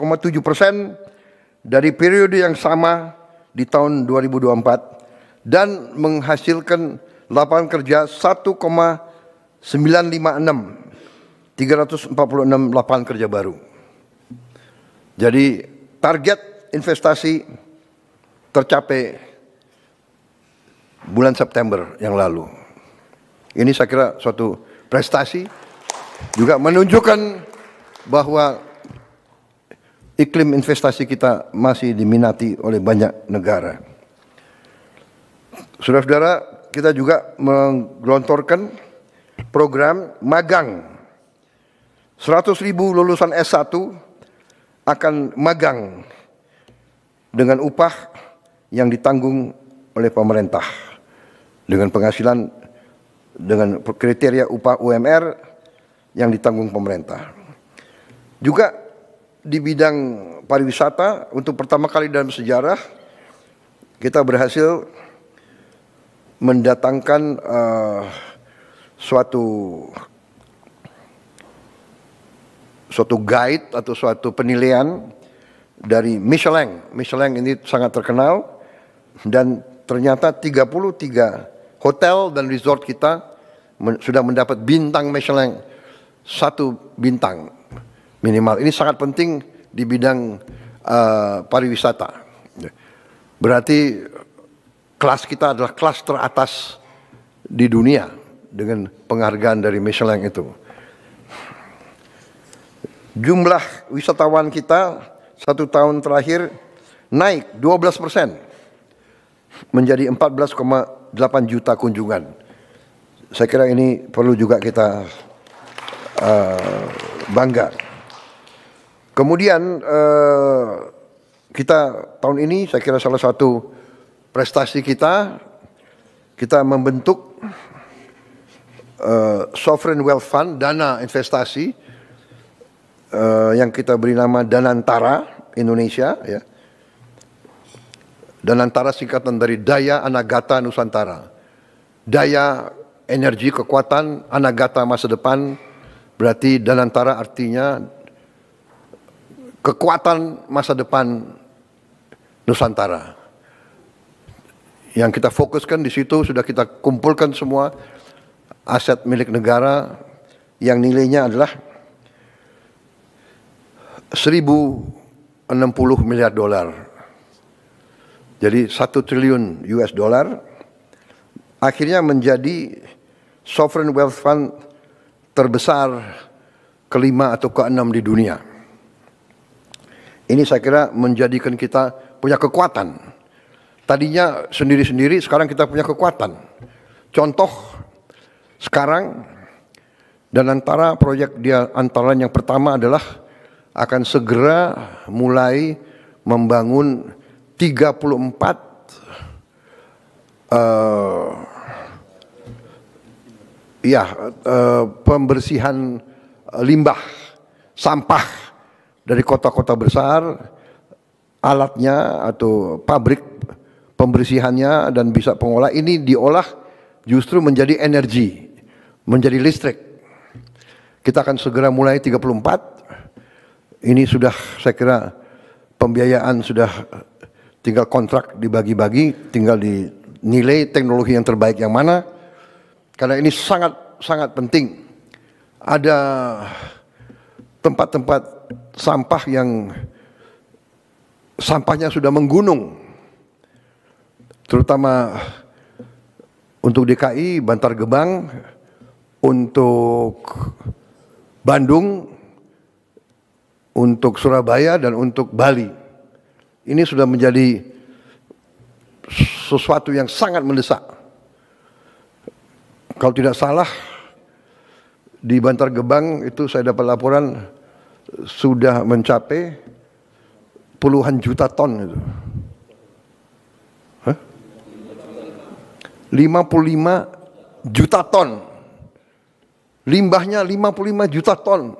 dari periode yang sama di tahun 2024 dan menghasilkan lapangan kerja 346 lapangan kerja baru. Jadi target investasi tercapai bulan September yang lalu. Ini saya kira suatu prestasi, juga menunjukkan bahwa iklim investasi kita masih diminati oleh banyak negara. Saudara-saudara, kita juga menggelontorkan program magang. 100.000 lulusan S1 akan magang dengan upah yang ditanggung oleh pemerintah, dengan penghasilan, dengan kriteria upah UMR yang ditanggung pemerintah. Juga di bidang pariwisata, untuk pertama kali dalam sejarah kita berhasil mendatangkan suatu guide atau suatu penilaian dari Michelin. Michelin ini sangat terkenal, dan ternyata 33 hotel dan resort kita sudah mendapat bintang Michelin, 1 bintang minimal. Ini sangat penting di bidang pariwisata. Berarti kelas kita adalah kelas teratas di dunia dengan penghargaan dari Michelin itu. Jumlah wisatawan kita 1 tahun terakhir naik 12% menjadi 14,8 juta kunjungan. Saya kira ini perlu juga kita bangga. Kemudian kita tahun ini saya kira salah satu prestasi kita membentuk Sovereign Wealth Fund, dana investasi yang kita beri nama Danantara Indonesia, ya. Danantara singkatan dari Daya Anagata Nusantara. Daya, energi, kekuatan, Anagata masa depan, berarti Danantara artinya kekuatan masa depan Nusantara. Yang kita fokuskan di situ, sudah kita kumpulkan semua aset milik negara yang nilainya adalah 1.060 miliar dolar. Jadi 1 triliun US dollar akhirnya menjadi Sovereign Wealth Fund terbesar kelima atau keenam di dunia. Ini saya kira menjadikan kita punya kekuatan. Tadinya sendiri-sendiri, sekarang kita punya kekuatan. Contoh, sekarang Dan antara proyek dia antara yang pertama adalah akan segera mulai membangun 34 pembersihan limbah sampah dari kota-kota besar, alatnya atau pabrik pembersihannya dan bisa pengolah ini diolah justru menjadi energi, menjadi listrik. Kita akan segera mulai 34. Ini sudah saya kira pembiayaan sudah tinggal kontrak dibagi-bagi, tinggal dinilai teknologi yang terbaik yang mana. Karena ini sangat penting. Ada tempat-tempat sampah yang sampahnya sudah menggunung. Terutama untuk DKI, Bantar Gebang, untuk Bandung, untuk Surabaya, dan untuk Bali. Ini sudah menjadi sesuatu yang sangat mendesak. Kalau tidak salah, di Bantar Gebang itu saya dapat laporan sudah mencapai puluhan juta ton itu. 55 juta ton. Limbahnya 55 juta ton.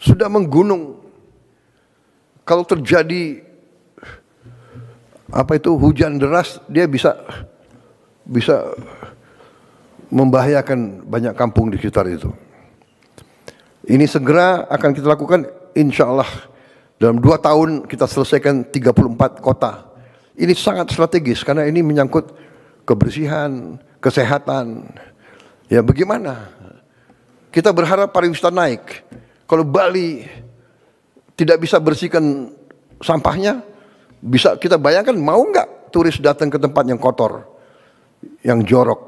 Sudah menggunung. Kalau terjadi hujan deras, dia bisa membahayakan banyak kampung di sekitar itu. Ini segera akan kita lakukan, insya Allah dalam 2 tahun kita selesaikan 34 kota. Ini sangat strategis karena ini menyangkut kebersihan, kesehatan. Ya bagaimana? Kita berharap pariwisata naik. Kalau Bali tidak bisa bersihkan sampahnya, bisa kita bayangkan mau nggak turis datang ke tempat yang kotor, yang jorok.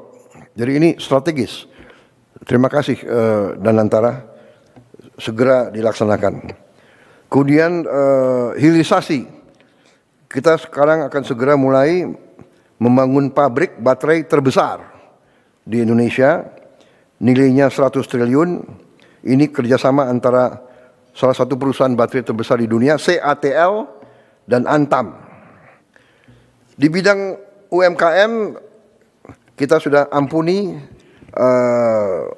Jadi ini strategis. Terima kasih Danantara, segera dilaksanakan. Kemudian hilirisasi. Kita sekarang akan segera mulai membangun pabrik baterai terbesar di Indonesia. Nilainya 100 triliun. Ini kerjasama antara salah satu perusahaan baterai terbesar di dunia, CATL dan Antam. Di bidang UMKM, kita sudah ampuni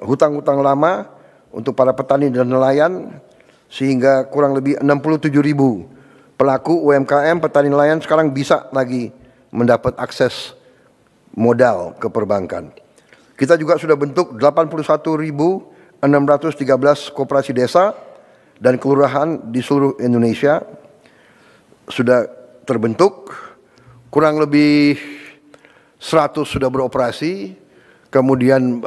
hutang-hutang lama untuk para petani dan nelayan, sehingga kurang lebih 67.000 pelaku UMKM, petani nelayan sekarang bisa lagi mendapat akses modal ke perbankan. Kita juga sudah bentuk 81.613 koperasi desa dan kelurahan di seluruh Indonesia sudah terbentuk, kurang lebih 100 sudah beroperasi, kemudian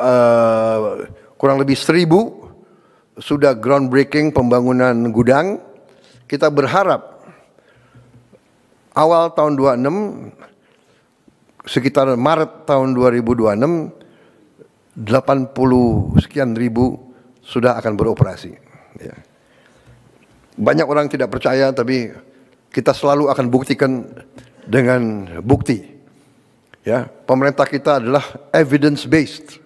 kurang lebih 1.000 sudah groundbreaking pembangunan gudang. Kita berharap awal tahun 26, sekitar Maret tahun 2026, 80 sekian ribu sudah akan beroperasi. Ya. Banyak orang tidak percaya, tapi kita selalu akan buktikan dengan bukti. Ya, pemerintah kita adalah evidence based.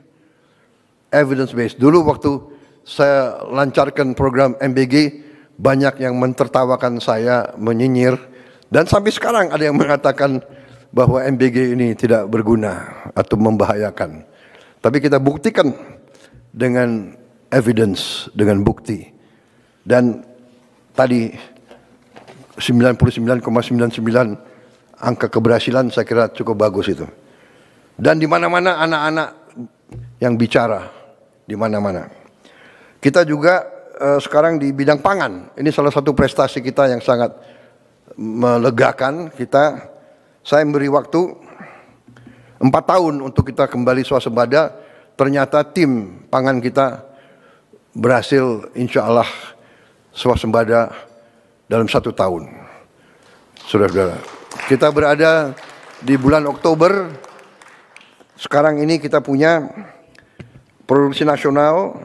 Dulu waktu saya lancarkan program MBG, banyak yang mentertawakan saya, menyinyir, dan sampai sekarang ada yang mengatakan bahwa MBG ini tidak berguna atau membahayakan. Tapi kita buktikan dengan evidence, dengan bukti. Dan tadi 99,99 angka keberhasilan saya kira cukup bagus itu. Dan di mana-mana anak-anak yang bicara, di mana-mana. Kita juga sekarang di bidang pangan. Ini salah satu prestasi kita yang sangat melegakan kita. Saya memberi waktu 4 tahun untuk kita kembali swasembada. Ternyata tim pangan kita berhasil insya Allah swasembada dalam 1 tahun. Saudara-saudara, kita berada di bulan Oktober. Sekarang ini kita punya produksi nasional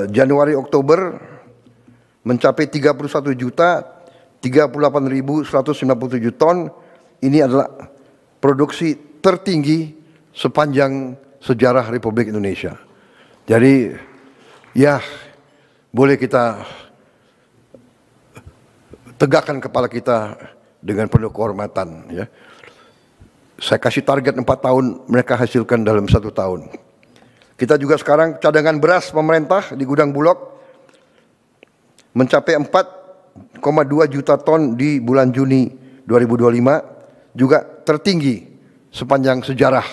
Januari-Oktober mencapai 31.038.197 ton. Ini adalah produksi tertinggi sepanjang sejarah Republik Indonesia. Jadi ya boleh kita tegakkan kepala kita dengan penuh kehormatan. Ya. Saya kasih target 4 tahun, mereka hasilkan dalam 1 tahun. Kita juga sekarang cadangan beras pemerintah di gudang Bulog mencapai 4,2 juta ton di bulan Juni 2025, juga tertinggi sepanjang sejarah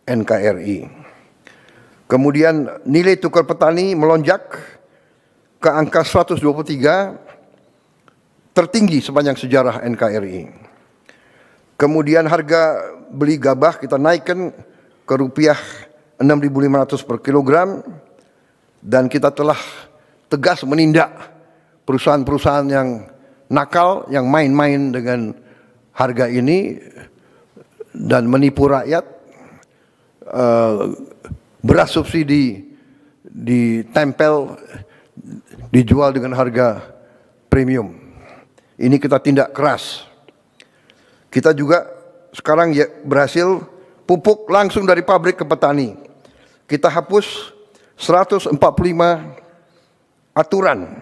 NKRI. Kemudian nilai tukar petani melonjak ke angka 123, tertinggi sepanjang sejarah NKRI. Kemudian harga beli gabah kita naikkan ke rupiah 6.500 per kilogram, dan kita telah tegas menindak perusahaan-perusahaan yang nakal, yang main-main dengan harga ini dan menipu rakyat. Beras subsidi ditempel, dijual dengan harga premium. Ini kita tindak keras. Kita juga sekarang ya berhasil pupuk langsung dari pabrik ke petani. Kita hapus 145 aturan,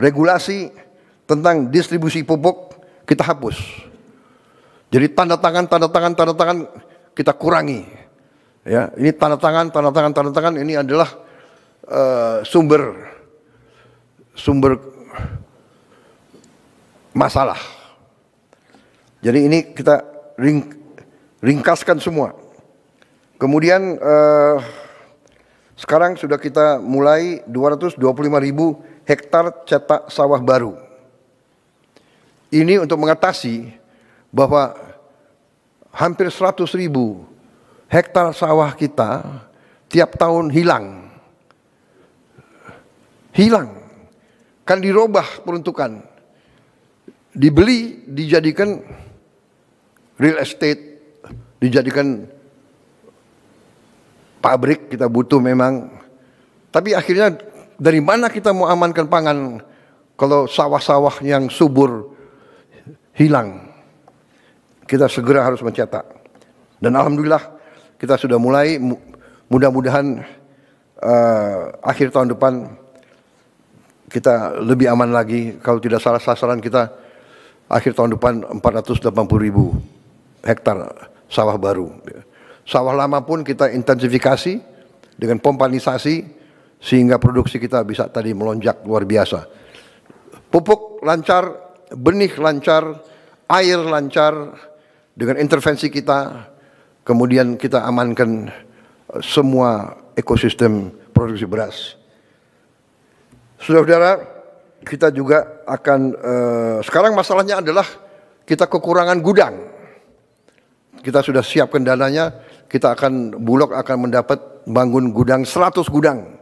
regulasi tentang distribusi pupuk kita hapus. Jadi tanda tangan kita kurangi. Ya, ini tanda tangan ini adalah sumber masalah. Jadi ini kita ringkaskan semua. Kemudian sekarang sudah kita mulai 225.000 hektar cetak sawah baru. Ini untuk mengatasi bahwa hampir 100.000 hektar sawah kita tiap tahun hilang. Kan dirubah peruntukan. Dibeli, dijadikan real estate, dijadikan pabrik, kita butuh memang. Tapi akhirnya dari mana kita mau amankan pangan kalau sawah-sawah yang subur hilang? Kita segera harus mencetak. Dan alhamdulillah kita sudah mulai, mudah-mudahan akhir tahun depan kita lebih aman lagi. Kalau tidak salah sasaran kita akhir tahun depan 480.000 hektar sawah baru. Sawah lama pun kita intensifikasi dengan pompanisasi sehingga produksi kita bisa tadi melonjak luar biasa. Pupuk lancar, benih lancar, air lancar dengan intervensi kita. Kemudian kita amankan semua ekosistem produksi beras. Saudara-saudara, kita juga akan sekarang masalahnya adalah kita kekurangan gudang. Kita sudah siapkan dananya, Bulog akan mendapat bangun gudang 100 gudang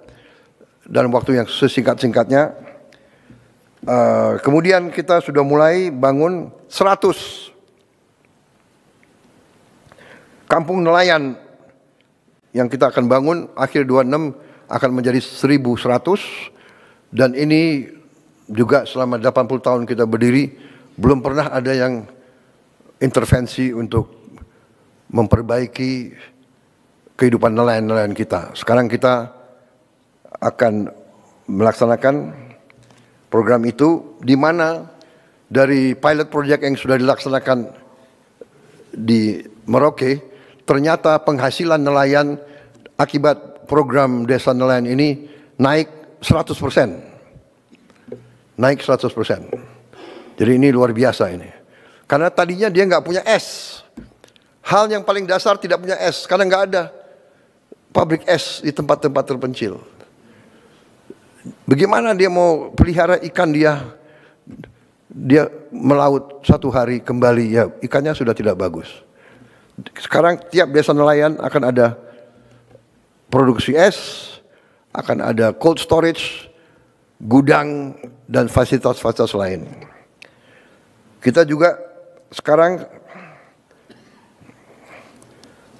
dalam waktu yang sesingkat-singkatnya. Kemudian kita sudah mulai bangun 100 kampung nelayan yang kita akan bangun akhir 26 akan menjadi 1.100, dan ini juga selama 80 tahun kita berdiri belum pernah ada yang intervensi untuk memperbaiki kehidupan nelayan-nelayan kita. Sekarang kita akan melaksanakan program itu, di mana dari pilot project yang sudah dilaksanakan di Merauke, ternyata penghasilan nelayan akibat program desa nelayan ini naik 100%. Naik 100%. Jadi ini luar biasa ini. Karena tadinya dia nggak punya es. Hal yang paling dasar tidak punya es, karena nggak ada pabrik es di tempat-tempat terpencil. Bagaimana dia mau pelihara ikan dia melaut satu hari kembali, ya ikannya sudah tidak bagus. Sekarang tiap desa nelayan akan ada produksi es, akan ada cold storage, gudang, dan fasilitas-fasilitas lain. Kita juga sekarang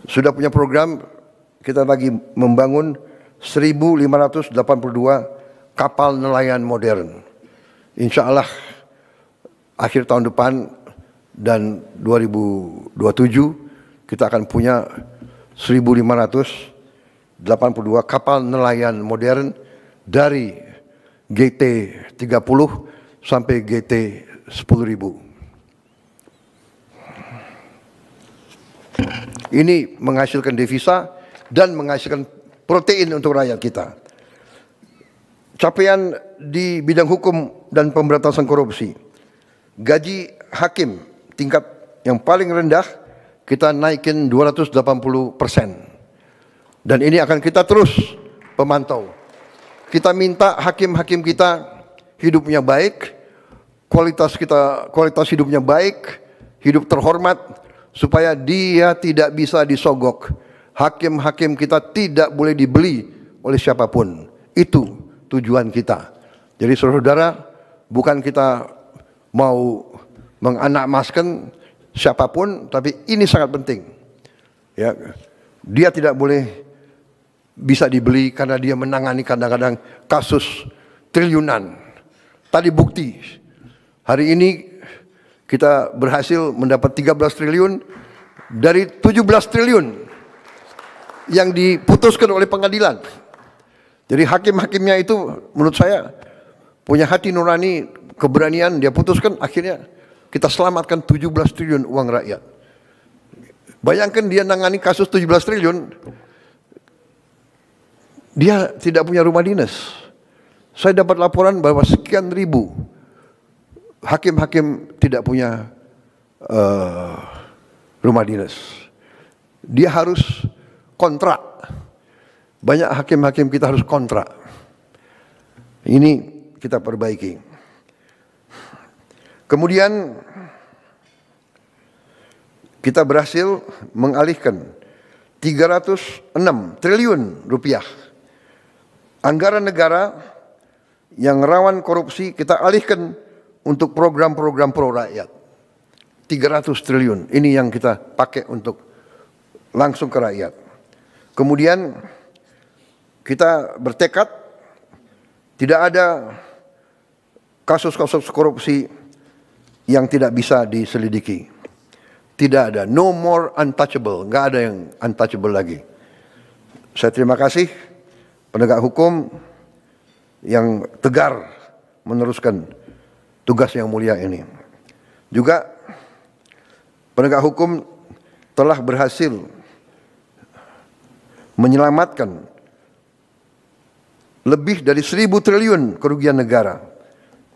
sudah punya program, kita lagi membangun 1.582 kapal nelayan modern. Insya Allah akhir tahun depan dan 2027 kita akan punya 1.582 kapal nelayan modern dari GT 30 sampai GT 10.000. Ini menghasilkan devisa dan menghasilkan protein untuk rakyat kita. Capaian di bidang hukum dan pemberantasan korupsi. Gaji hakim tingkat yang paling rendah kita naikin 280%. Dan ini akan kita terus pemantau. Kita minta hakim-hakim kita hidupnya baik, kualitas hidupnya baik, hidup terhormat, supaya dia tidak bisa disogok. Hakim-hakim kita tidak boleh dibeli oleh siapapun. Itu tujuan kita. Jadi saudara-saudara, bukan kita mau menganakmaskan siapapun, tapi ini sangat penting. Ya, dia tidak boleh bisa dibeli karena dia menangani kadang-kadang kasus triliunan. Tadi bukti, hari ini kita berhasil mendapat 13 triliun dari 17 triliun yang diputuskan oleh pengadilan. Jadi hakim-hakimnya itu menurut saya punya hati nurani, keberanian, dia putuskan, akhirnya kita selamatkan 17 triliun uang rakyat. Bayangkan dia nangani kasus 17 triliun, dia tidak punya rumah dinas. Saya dapat laporan bahwa sekian ribu hakim-hakim tidak punya rumah dinas. Dia harus kontrak. Banyak hakim-hakim kita harus kontrak. Ini kita perbaiki. Kemudian kita berhasil mengalihkan 306 triliun rupiah anggaran negara yang rawan korupsi, kita alihkan untuk program-program pro rakyat. 300 triliun, ini yang kita pakai untuk langsung ke rakyat. Kemudian kita bertekad tidak ada kasus-kasus korupsi yang tidak bisa diselidiki. Tidak ada, no more untouchable, nggak ada yang untouchable lagi. Saya terima kasih penegak hukum yang tegar meneruskan tugas yang mulia ini. Juga penegak hukum telah berhasil menyelamatkan lebih dari 1.000 triliun kerugian negara.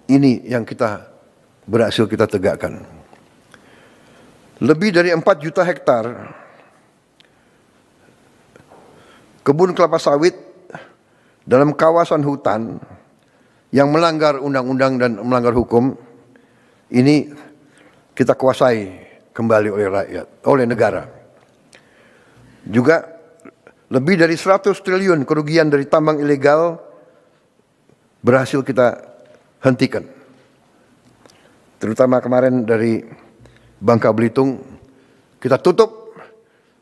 Ini yang kita berhasil kita tegakkan. Lebih dari 4 juta hektar kebun kelapa sawit dalam kawasan hutan yang melanggar undang-undang dan melanggar hukum, ini kita kuasai kembali oleh rakyat, oleh negara. Juga lebih dari 100 triliun kerugian dari tambang ilegal berhasil kita hentikan. Terutama kemarin dari Bangka Belitung, kita tutup,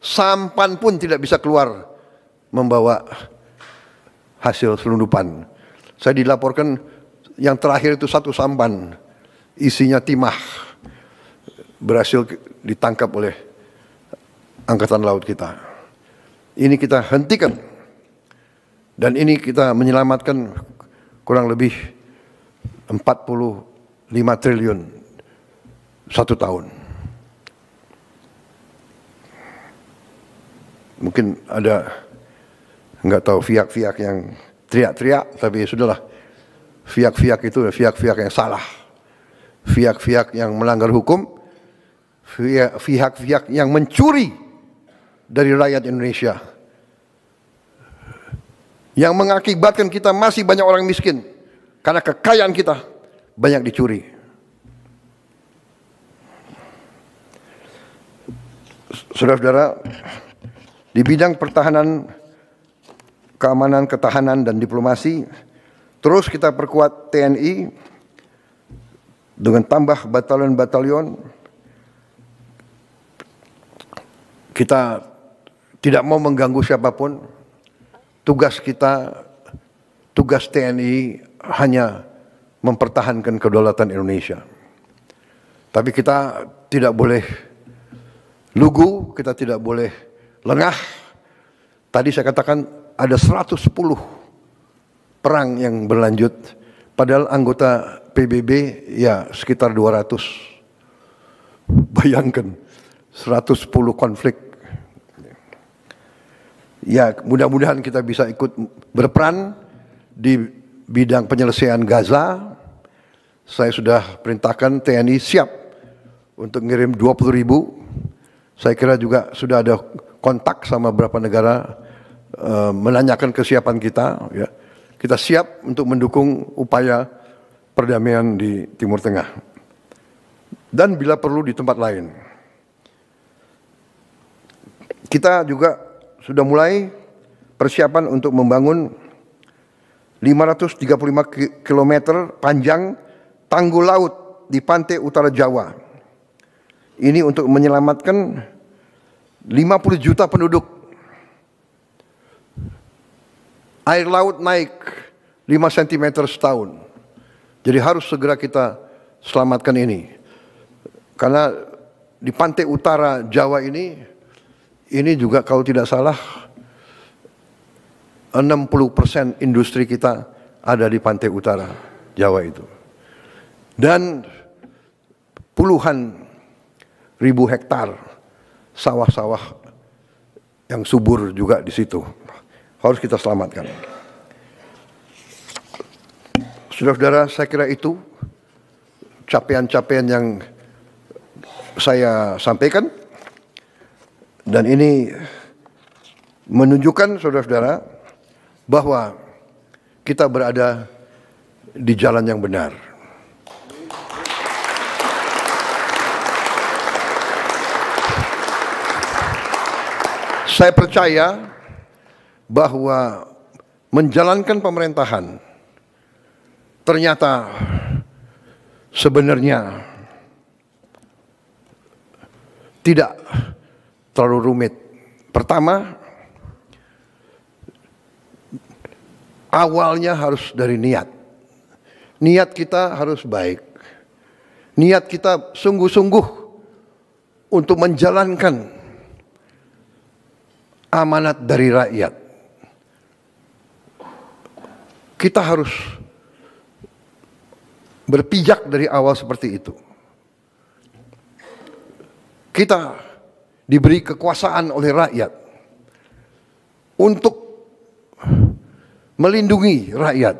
sampan pun tidak bisa keluar membawa hasil selundupan. Saya dilaporkan yang terakhir itu 1 sampan, isinya timah, berhasil ditangkap oleh Angkatan Laut kita. Ini kita hentikan. Dan ini kita menyelamatkan kurang lebih 45 triliun 1 tahun. Mungkin ada, nggak tahu, pihak-pihak yang teriak-teriak, tapi sudahlah. Pihak-pihak itu pihak-pihak yang salah. Pihak-pihak yang melanggar hukum, pihak-pihak yang mencuri dari rakyat Indonesia, yang mengakibatkan kita masih banyak orang miskin karena kekayaan kita banyak dicuri. Saudara-saudara, di bidang pertahanan, keamanan, ketahanan, dan diplomasi, terus kita perkuat TNI dengan tambah batalion-batalion. Kita tidak mau mengganggu siapapun. Tugas kita, tugas TNI hanya mempertahankan kedaulatan Indonesia. Tapi kita tidak boleh lugu, kita tidak boleh lengah. Tadi saya katakan ada 110 perang yang berlanjut, padahal anggota PBB ya sekitar 200. Bayangkan 110 konflik. Ya, mudah-mudahan kita bisa ikut berperan di bidang penyelesaian Gaza. Saya sudah perintahkan TNI siap untuk ngirim 20.000. Saya kira juga sudah ada kontak sama beberapa negara menanyakan kesiapan kita. Ya. Kita siap untuk mendukung upaya perdamaian di Timur Tengah. Dan bila perlu di tempat lain. Kita juga sudah mulai persiapan untuk membangun 535 km panjang tanggul laut di pantai utara Jawa. Ini untuk menyelamatkan 50 juta penduduk. Air laut naik 5 cm setahun. Jadi harus segera kita selamatkan ini. Karena di pantai utara Jawa ini juga kalau tidak salah 60% industri kita ada di pantai utara Jawa itu. Dan puluhan ribu hektar sawah-sawah yang subur juga di situ. Harus kita selamatkan. Saudara-saudara, saya kira itu capaian-capaian yang saya sampaikan. Dan ini menunjukkan saudara-saudara bahwa kita berada di jalan yang benar. Saya percaya bahwa menjalankan pemerintahan ternyata sebenarnya tidak terlalu rumit. Pertama, awalnya harus dari niat. Niat kita harus baik. Niat kita sungguh-sungguh untuk menjalankan amanat dari rakyat. Kita harus berpijak dari awal seperti itu. Kita diberi kekuasaan oleh rakyat untuk melindungi rakyat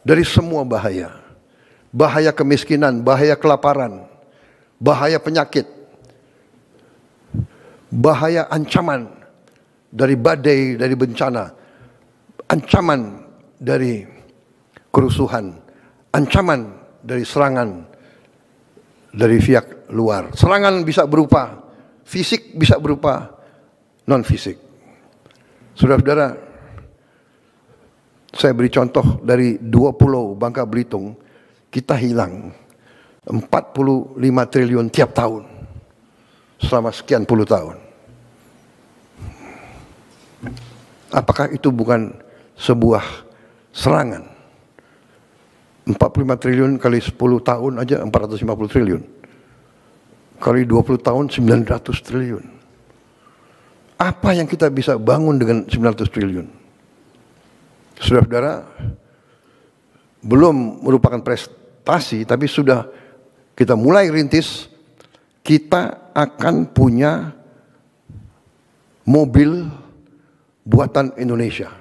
dari semua bahaya. Bahaya kemiskinan, bahaya kelaparan, bahaya penyakit, bahaya ancaman dari badai, dari bencana, ancaman dari kerusuhan, ancaman dari serangan dari pihak luar. Serangan bisa berupa fisik, bisa berupa non-fisik. Saudara-saudara, saya beri contoh dari 2 pulau Bangka Belitung, kita hilang 45 triliun tiap tahun selama sekian puluh tahun. Apakah itu bukan sebuah serangan? 45 triliun kali 10 tahun aja 450 triliun. Kali 20 tahun 900 triliun. Apa yang kita bisa bangun dengan 900 triliun? Saudara-saudara, belum merupakan prestasi, tapi sudah kita mulai rintis, kita akan punya mobil buatan Indonesia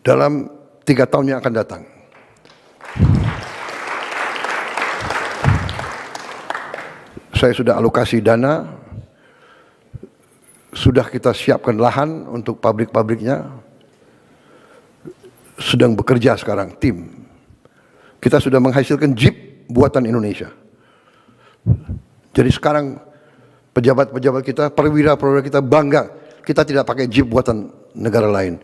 dalam 3 tahun yang akan datang. Saya sudah alokasi dana, sudah kita siapkan lahan untuk pabrik-pabriknya, sedang bekerja sekarang tim. Kita sudah menghasilkan Jeep buatan Indonesia. Jadi sekarang pejabat-pejabat kita, perwira-perwira kita bangga, kita tidak pakai Jeep buatan negara lain.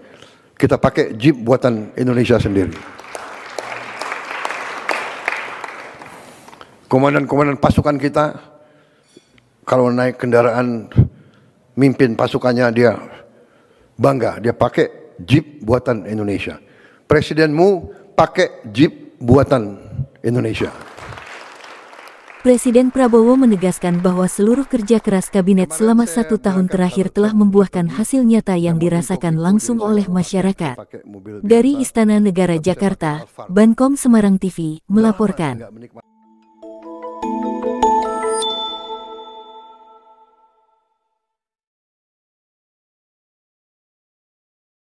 Kita pakai Jeep buatan Indonesia sendiri. Komandan-komandan pasukan kita, kalau naik kendaraan, mimpin pasukannya dia bangga, dia pakai Jeep buatan Indonesia. Presidenmu pakai Jeep buatan Indonesia. Presiden Prabowo menegaskan bahwa seluruh kerja keras kabinet selama 1 tahun terakhir telah membuahkan hasil nyata yang dirasakan langsung oleh masyarakat. Dari Istana Negara Jakarta, Bankom Semarang TV melaporkan.